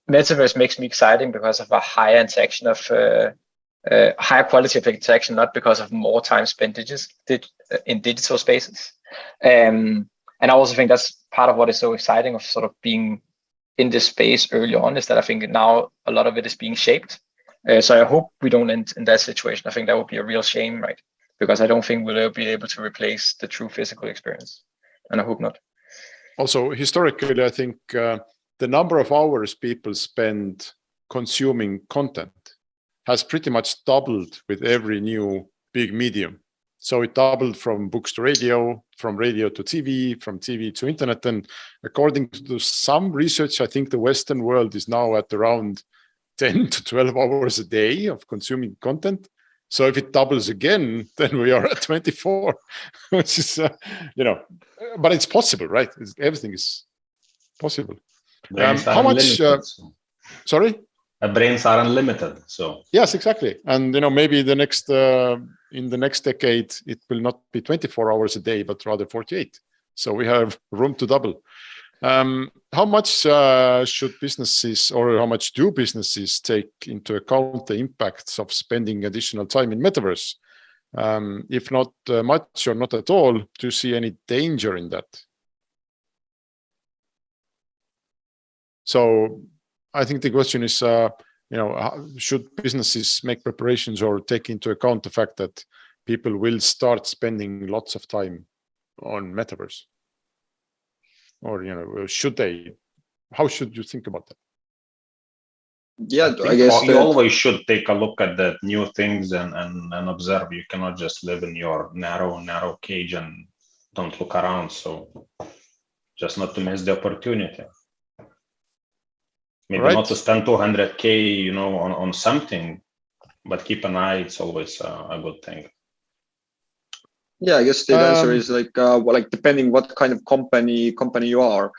metaverse makes me exciting because of a higher interaction of higher quality of interaction, not because of more time spent in digital spaces. And I also think that's part of what is so exciting of sort of being in this space early on, is that I think now a lot of it is being shaped. So I hope we don't end in that situation. I think that would be a real shame, right? Because I don't think we'll ever be able to replace the true physical experience. And I hope not. Also, historically, I think the number of hours people spend consuming content has pretty much doubled with every new big medium. So it doubled from books to radio, from radio to TV, from TV to internet. And according to some research, I think the Western world is now at around 10 to 12 hours a day of consuming content. So if it doubles again, then we are at 24, which is, but it's possible, right? Everything is possible. How much? Sorry? Brains are unlimited. So yes, exactly. And maybe in the next decade, it will not be 24 hours a day, but rather 48. So we have room to double. How much should businesses, or how much do businesses take into account the impacts of spending additional time in metaverse? If not much or not at all, do you see any danger in that? So I think the question is, should businesses make preparations or take into account the fact that people will start spending lots of time on metaverse? Or, should they? How should you think about that? Yeah, I guess you always should take a look at the new things and observe. You cannot just live in your narrow cage and don't look around. So just not to miss the opportunity. Maybe not to spend 200K, on something, but keep an eye. It's always a good thing. Yeah, I guess the answer is like depending what kind of company you are.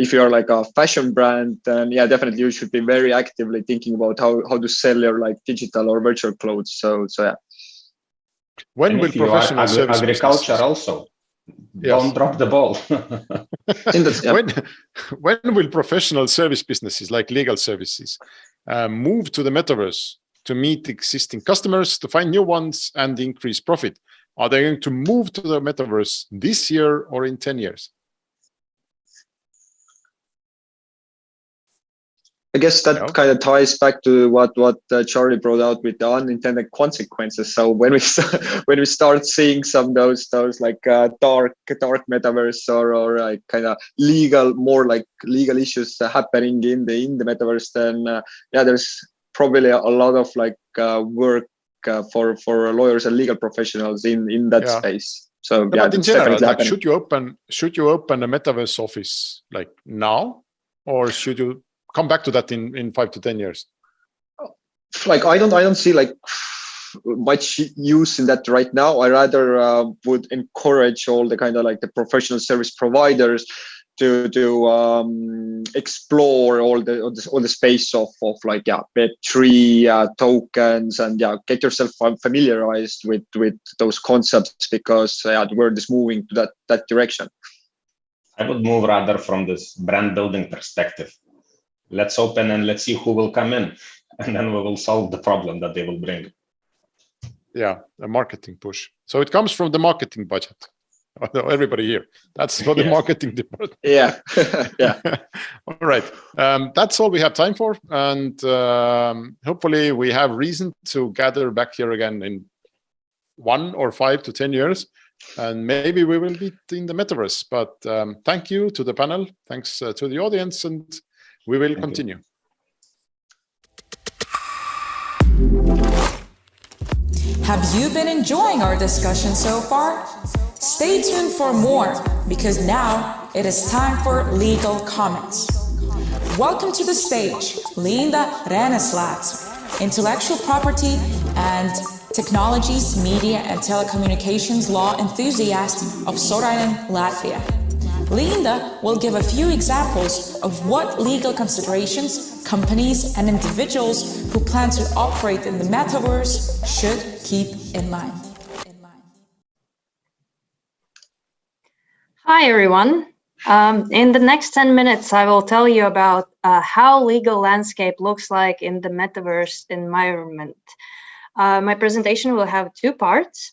If you are like a fashion brand, then yeah, definitely you should be very actively thinking about how to sell your like digital or virtual clothes. So yeah. When will professional service agriculture also? Yes. Don't drop the ball. When will professional service businesses like legal services move to the metaverse to meet existing customers, to find new ones, and increase profit? Are they going to move to the metaverse this year or in 10 years? I guess that kind of ties back to what Charlie brought out with the unintended consequences. So when we start seeing some of those like dark metaverse or like kind of legal issues happening in the metaverse, then yeah, there's probably a lot of like work for lawyers and legal professionals in that space. So yeah, but in general, like, should you open a metaverse office like now, or should you come back to that in 5 to 10 years? Like I don't see like much use in that right now. I rather would encourage all the kind of like the professional service providers to explore all the space of like Web3 tokens, and get yourself familiarized with those concepts, because the world is moving to that direction. I would move rather from this brand building perspective. Let's open and let's see who will come in, and then we will solve the problem that they will bring. Yeah, a marketing push. So it comes from the marketing budget. Everybody here. That's for the marketing department. Yeah. Yeah. All right. That's all we have time for. And hopefully we have reason to gather back here again in 1 or 5 to 10 years. And maybe we will be in the metaverse. But thank you to the panel. Thanks to the audience. And we will continue. Have you been enjoying our discussion so far? Stay tuned for more, because now it is time for legal comments. Welcome to the stage, Linda Reneslāce, intellectual property and technologies, media and telecommunications law enthusiast of Sorainen, Latvia. Linda will give a few examples of what legal considerations companies and individuals who plan to operate in the metaverse should keep in mind. Hi, everyone. In the next 10 minutes, I will tell you about how legal landscape looks like in the metaverse environment. My presentation will have 2 parts.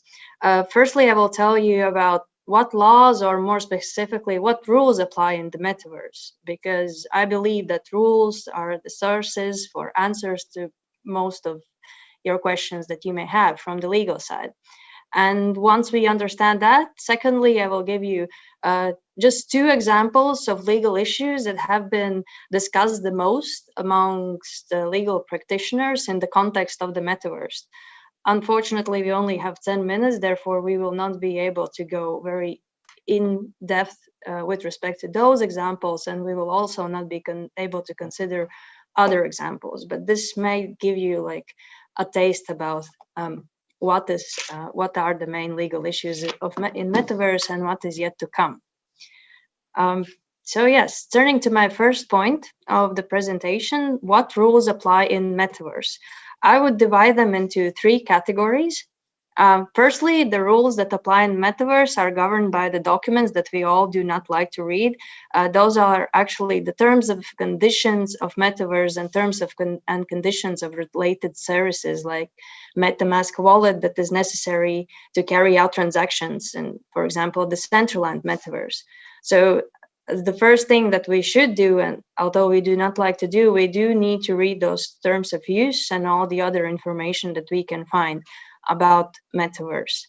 Firstly, I will tell you about what laws, or more specifically, what rules apply in the metaverse, because I believe that rules are the sources for answers to most of your questions that you may have from the legal side. And once we understand that, secondly, I will give you just 2 examples of legal issues that have been discussed the most amongst legal practitioners in the context of the metaverse. Unfortunately, we only have 10 minutes, therefore we will not be able to go very in depth with respect to those examples, and we will also not be able to consider other examples. But this may give you like a taste about what are the main legal issues in metaverse and what is yet to come. So yes, turning to my first point of the presentation, what rules apply in metaverse? I would divide them into 3 categories. Firstly, the rules that apply in metaverse are governed by the documents that we all do not like to read. Those are actually the terms of conditions of metaverse and terms of and conditions of related services, like MetaMask wallet that is necessary to carry out transactions, and for example, the Decentraland metaverse. So the first thing that we should do, and although we do not like to do, we do need to read those terms of use and all the other information that we can find about metaverse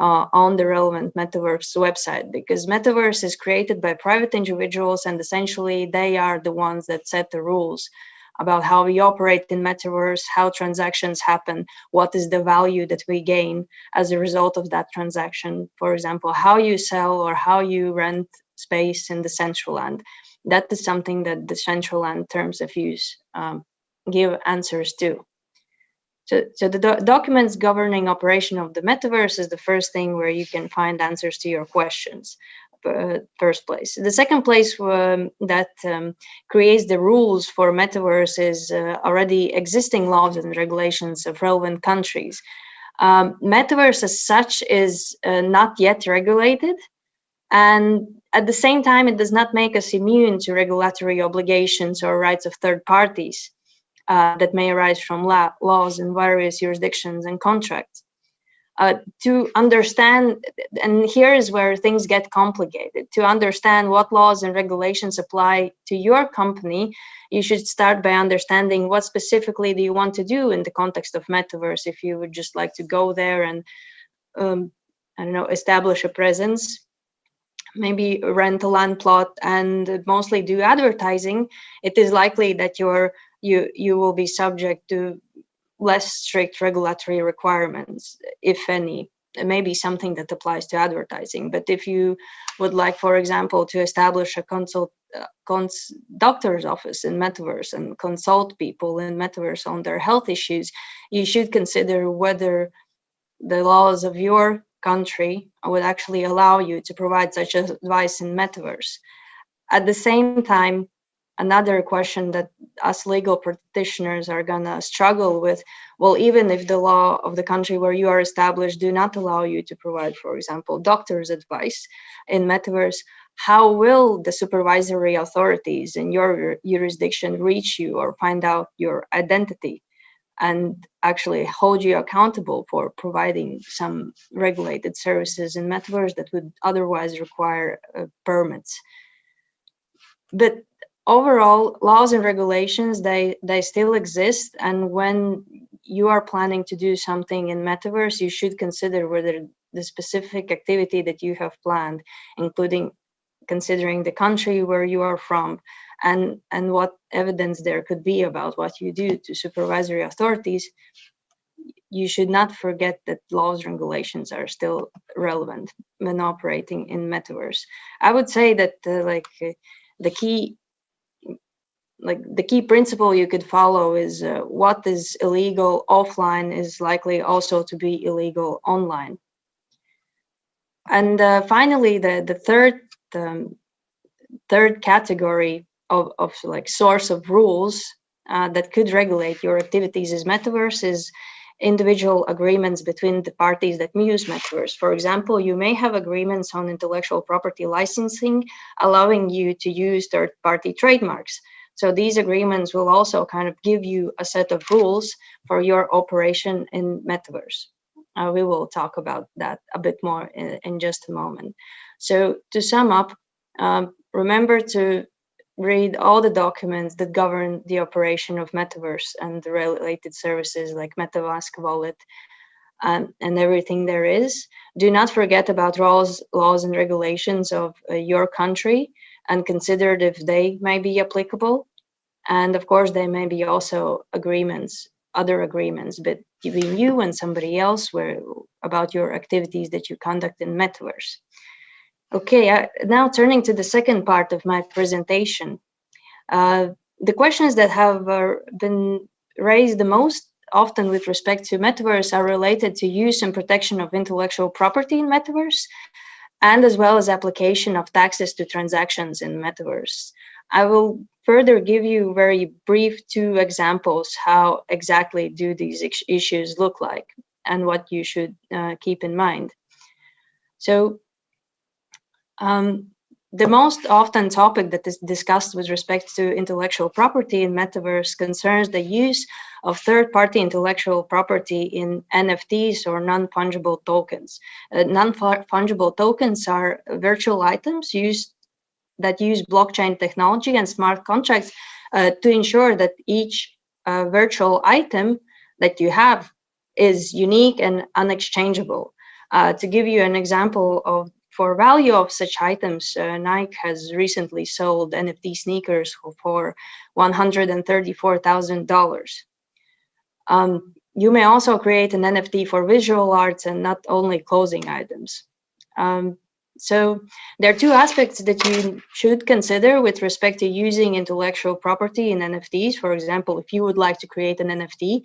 on the relevant metaverse website, because metaverse is created by private individuals, and essentially they are the ones that set the rules about how we operate in metaverse, how transactions happen, what is the value that we gain as a result of that transaction. For example, how you sell or how you rent space in the Decentraland. That is something that the Decentraland terms of use give answers to. So the documents governing operation of the metaverse is the first thing where you can find answers to your questions. First place. The second place that creates the rules for metaverse is already existing laws and regulations of relevant countries. Metaverse as such is not yet regulated, and at the same time, it does not make us immune to regulatory obligations or rights of third parties that may arise from laws in various jurisdictions and contracts. To understand, and here is where things get complicated, to understand what laws and regulations apply to your company, you should start by understanding what specifically do you want to do in the context of metaverse. If you would just like to go there and, I don't know, establish a presence, maybe rent a land plot and mostly do advertising, it is likely that you will be subject to less strict regulatory requirements, if any. It may be something that applies to advertising, but if you would like, for example, to establish a doctor's office in metaverse and consult people in metaverse on their health issues, you should consider whether the laws of your country would actually allow you to provide such advice in metaverse. At the same time, another question that us legal practitioners are gonna struggle with, well, even if the law of the country where you are established do not allow you to provide, for example, doctor's advice in metaverse, how will the supervisory authorities in your jurisdiction reach you or find out your identity and actually hold you accountable for providing some regulated services in metaverse that would otherwise require permits? But overall, laws and regulations, they still exist, and when you are planning to do something in metaverse, you should consider whether the specific activity that you have planned, including considering the country where you are from and what evidence there could be about what you do to supervisory authorities, you should not forget that laws and regulations are still relevant when operating in metaverse. I would say that the key principle you could follow is what is illegal offline is likely also to be illegal online. And finally, the third category of like source of rules that could regulate your activities as metaverse is individual agreements between the parties that use metaverse. For example, you may have agreements on intellectual property licensing, allowing you to use third-party trademarks. So these agreements will also kind of give you a set of rules for your operation in metaverse. We will talk about that a bit more in just a moment. So to sum up, remember to read all the documents that govern the operation of metaverse and the related services like MetaMask wallet and everything there is. Do not forget about laws and regulations of your country and consider if they may be applicable. And of course, there may be also other agreements between you and somebody else about your activities that you conduct in metaverse. Okay, now turning to the second part of my presentation. The questions that have been raised the most often with respect to metaverse are related to use and protection of intellectual property in metaverse, and as well as application of taxes to transactions in metaverse. I will further give you very brief 2 examples how exactly do these issues look like and what you should keep in mind. So the most often topic that is discussed with respect to intellectual property in metaverse concerns the use of third-party intellectual property in NFTs or non-fungible tokens. Non-fungible tokens are virtual items that use blockchain technology and smart contracts to ensure that each virtual item that you have is unique and unexchangeable. To give you an example for value of such items, Nike has recently sold NFT sneakers for $134,000. You may also create an NFT for visual arts and not only clothing items. So there are two aspects that you should consider with respect to using intellectual property in NFTs. For example, if you would like to create an NFT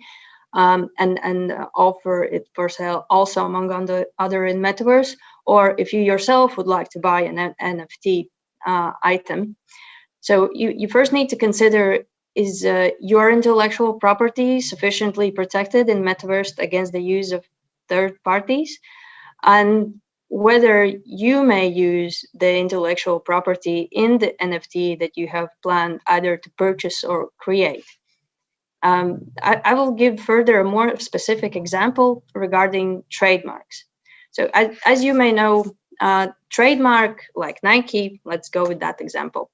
and offer it for sale also among other in Metaverse, or if you yourself would like to buy an NFT item. So you first need to consider, is your intellectual property sufficiently protected in Metaverse against the use of third parties? And whether you may use the intellectual property in the NFT that you have planned either to purchase or create. I will give further a more specific example regarding trademarks. So as you may know, trademark like Nike, let's go with that example.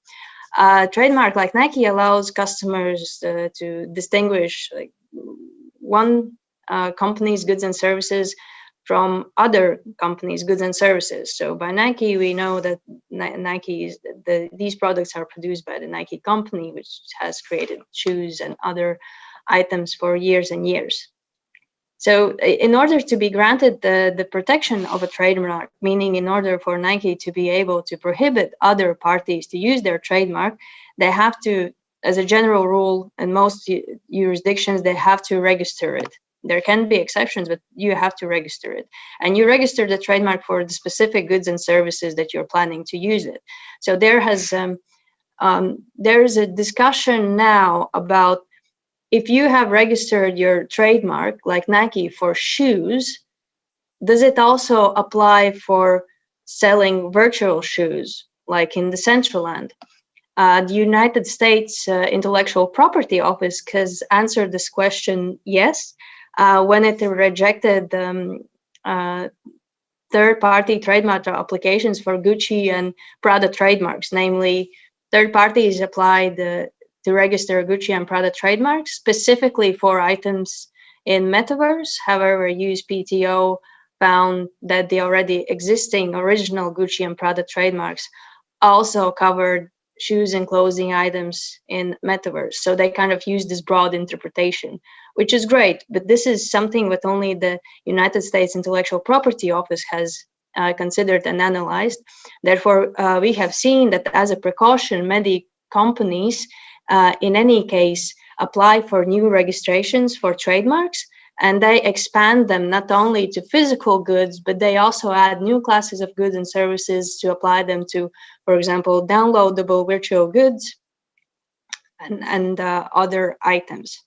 Trademark like Nike allows customers to distinguish like one company's goods and services from other companies' goods and services. So by Nike, we know that these products are produced by the Nike company, which has created shoes and other items for years and years. So in order to be granted the protection of a trademark, meaning in order for Nike to be able to prohibit other parties to use their trademark, they have to, as a general rule, in most jurisdictions, they have to register it. There can be exceptions, but you have to register it. And you register the trademark for the specific goods and services that you're planning to use it. So there is a discussion now about if you have registered your trademark, like Nike, for shoes, does it also apply for selling virtual shoes, like in Decentraland? The United States Intellectual Property Office has answered this question, yes, when it rejected third-party trademark applications for Gucci and Prada trademarks. Namely, third parties applied to register Gucci and Prada trademarks specifically for items in Metaverse. However, USPTO found that the already existing original Gucci and Prada trademarks also covered shoes and clothing items in Metaverse. So they kind of use this broad interpretation, which is great, but this is something that only the United States Intellectual Property Office has considered and analyzed. Therefore, we have seen that as a precaution, many companies in any case apply for new registrations for trademarks, and they expand them not only to physical goods, but they also add new classes of goods and services to apply them to, for example, downloadable virtual goods and other items.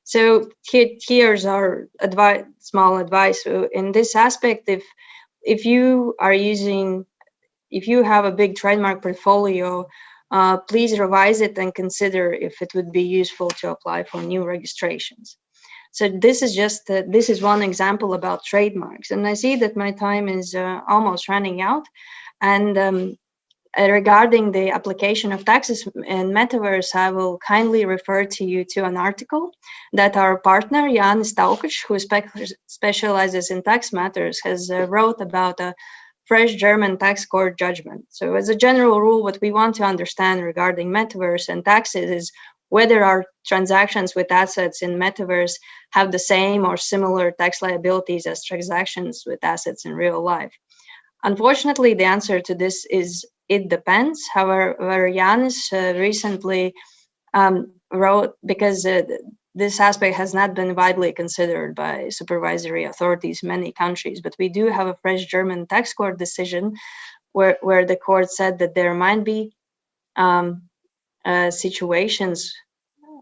So here's our small advice in this aspect. If you have a big trademark portfolio, please revise it and consider if it would be useful to apply for new registrations. So this is one example about trademarks, and I see that my time is almost running out. And regarding the application of taxes in Metaverse, I will kindly refer to you to an article that our partner Jānis Taukačs, who specializes in tax matters, has wrote about a fresh German tax court judgment. So as a general rule, what we want to understand regarding Metaverse and taxes is whether our transactions with assets in Metaverse have the same or similar tax liabilities as transactions with assets in real life. Unfortunately, the answer to this is it depends. However, Jānis recently wrote, because this aspect has not been widely considered by supervisory authorities in many countries, but we do have a fresh German tax court decision where the court said that there might be situations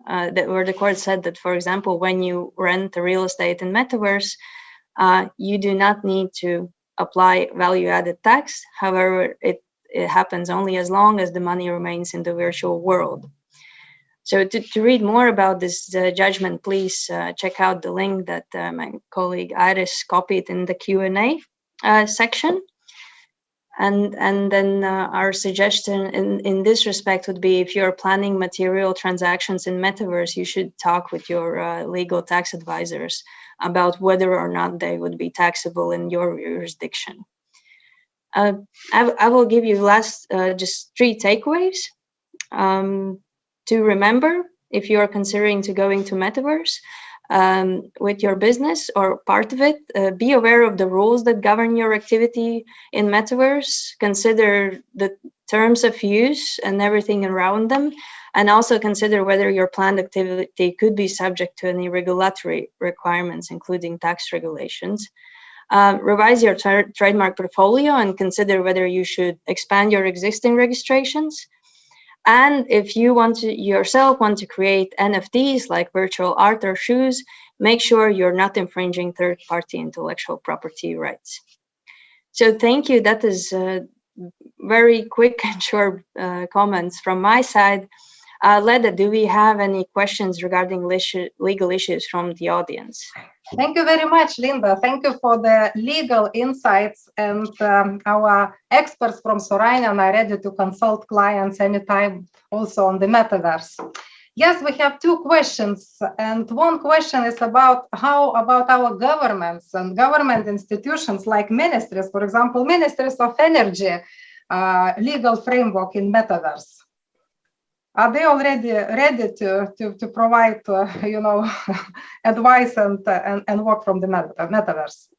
where the court said that, for example, when you rent a real estate in Metaverse, you do not need to apply value-added tax. However, it happens only as long as the money remains in the virtual world. So to read more about this judgment, please check out the link that my colleague Iris copied in the Q&A section. And then our suggestion in this respect would be, if you're planning material transactions in Metaverse, you should talk with your legal tax advisors about whether or not they would be taxable in your jurisdiction. I will give you just 3 takeaways to remember if you are considering to go into Metaverse. with your business or part of it. Be aware of the rules that govern your activity in Metaverse. Consider the terms of use and everything around them, and also consider whether your planned activity could be subject to any regulatory requirements, including tax regulations. Revise your trademark portfolio and consider whether you should expand your existing registrations. And if you want to create NFTs like virtual art or shoes, make sure you're not infringing third-party intellectual property rights. So thank you. That is very quick and short comments from my side. Leda, do we have any questions regarding legal issues from the audience? Thank you very much, Linda. Thank you for the legal insights, and our experts from Sorainen are ready to consult clients anytime also on the Metaverse. Yes, we have two questions, and one question is about how about our governments and government institutions like ministries, for example, ministries of energy, legal framework in Metaverse. Are they already ready to provide, advice and work from the Metaverse?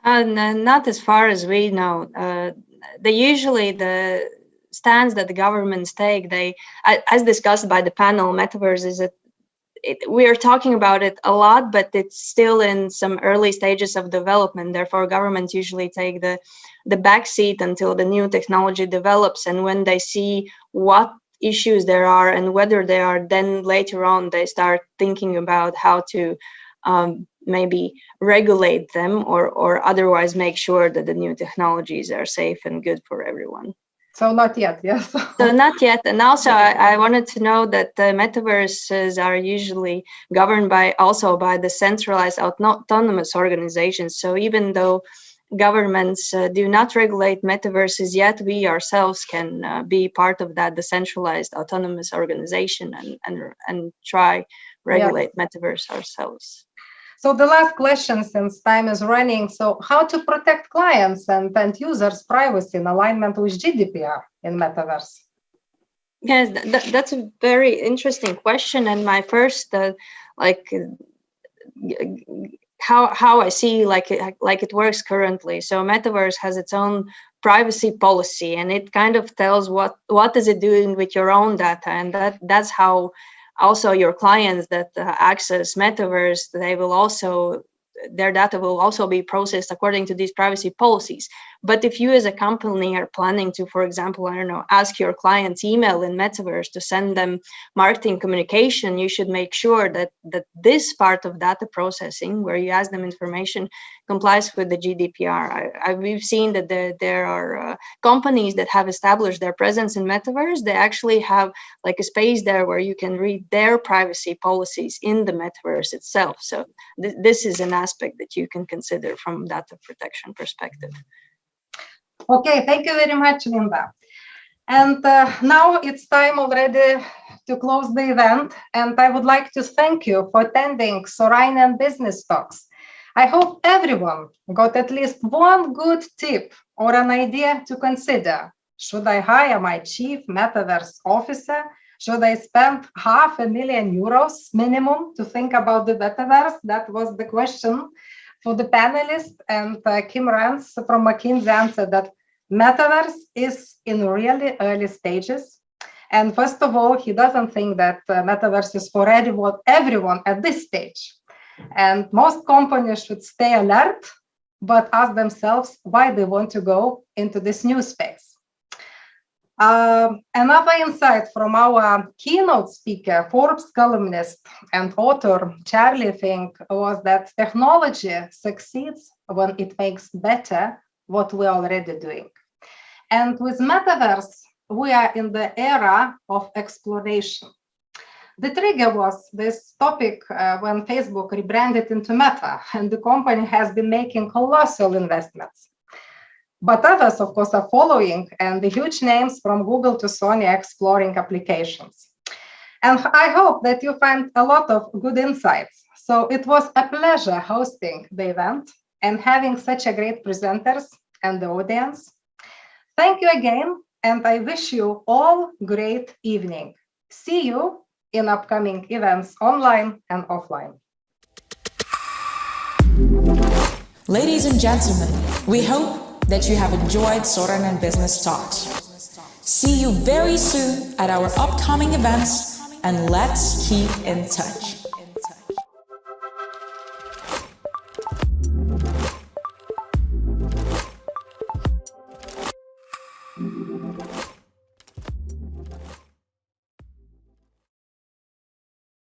Not as far as we know. The stance that the governments take, as discussed by the panel, Metaverse is we are talking about it a lot, but it's still in some early stages of development. Therefore, governments usually take the backseat until the new technology develops, and when they see what issues there are and whether they are, then later on they start thinking about how to maybe regulate them or otherwise make sure that the new technologies are safe and good for everyone. So not yet, yes. So not yet. And also I wanted to know that the metaverses are usually governed by the centralized autonomous organizations. So even though governments do not regulate metaverses yet, we ourselves can be part of that decentralized autonomous organization and try regulate metaverse ourselves. So the last question, since time is running, so how to protect clients and users' privacy in alignment with GDPR in Metaverse? Yes, that's a very interesting question. And my first, how I see like it works currently. So Metaverse has its own privacy policy, and it kind of tells what is it doing with your own data, and that's how also your clients that access Metaverse, their data will also be processed according to these privacy policies. But if you as a company are planning to, for example, ask your clients' email in Metaverse to send them marketing communication, you should make sure that this part of data processing, where you ask them information, complies with the GDPR. We've seen that there are companies that have established their presence in Metaverse. They actually have like a space there where you can read their privacy policies in the Metaverse itself. So this is an aspect that you can consider from data protection perspective. Okay, thank you very much, Linda. And now it's time already to close the event. And I would like to thank you for attending Sorainen Business Talks. I hope everyone got at least one good tip or an idea to consider. Should I hire my chief Metaverse officer? Should I spend €500,000 minimum to think about the Metaverse? That was the question for the panelists. And Kim Rants from McKinsey answered that Metaverse is in really early stages. And first of all, he doesn't think that Metaverse is for everyone at this stage. And most companies should stay alert, but ask themselves why they want to go into this new space. Another insight from our keynote speaker, Forbes columnist and author Charlie Fink, was that technology succeeds when it makes better what we're already doing. And with Metaverse, we are in the era of exploration. The trigger was this topic when Facebook rebranded into Meta, and the company has been making colossal investments. But others, of course, are following, and the huge names from Google to Sony are exploring applications. And I hope that you find a lot of good insights. So it was a pleasure hosting the event and having such a great presenters and the audience. Thank you again, and I wish you all great evening. See you in upcoming events online and offline. Ladies and gentlemen, we hope that you have enjoyed Sorainen Business Talks. See you very soon at our upcoming events, and let's keep in touch.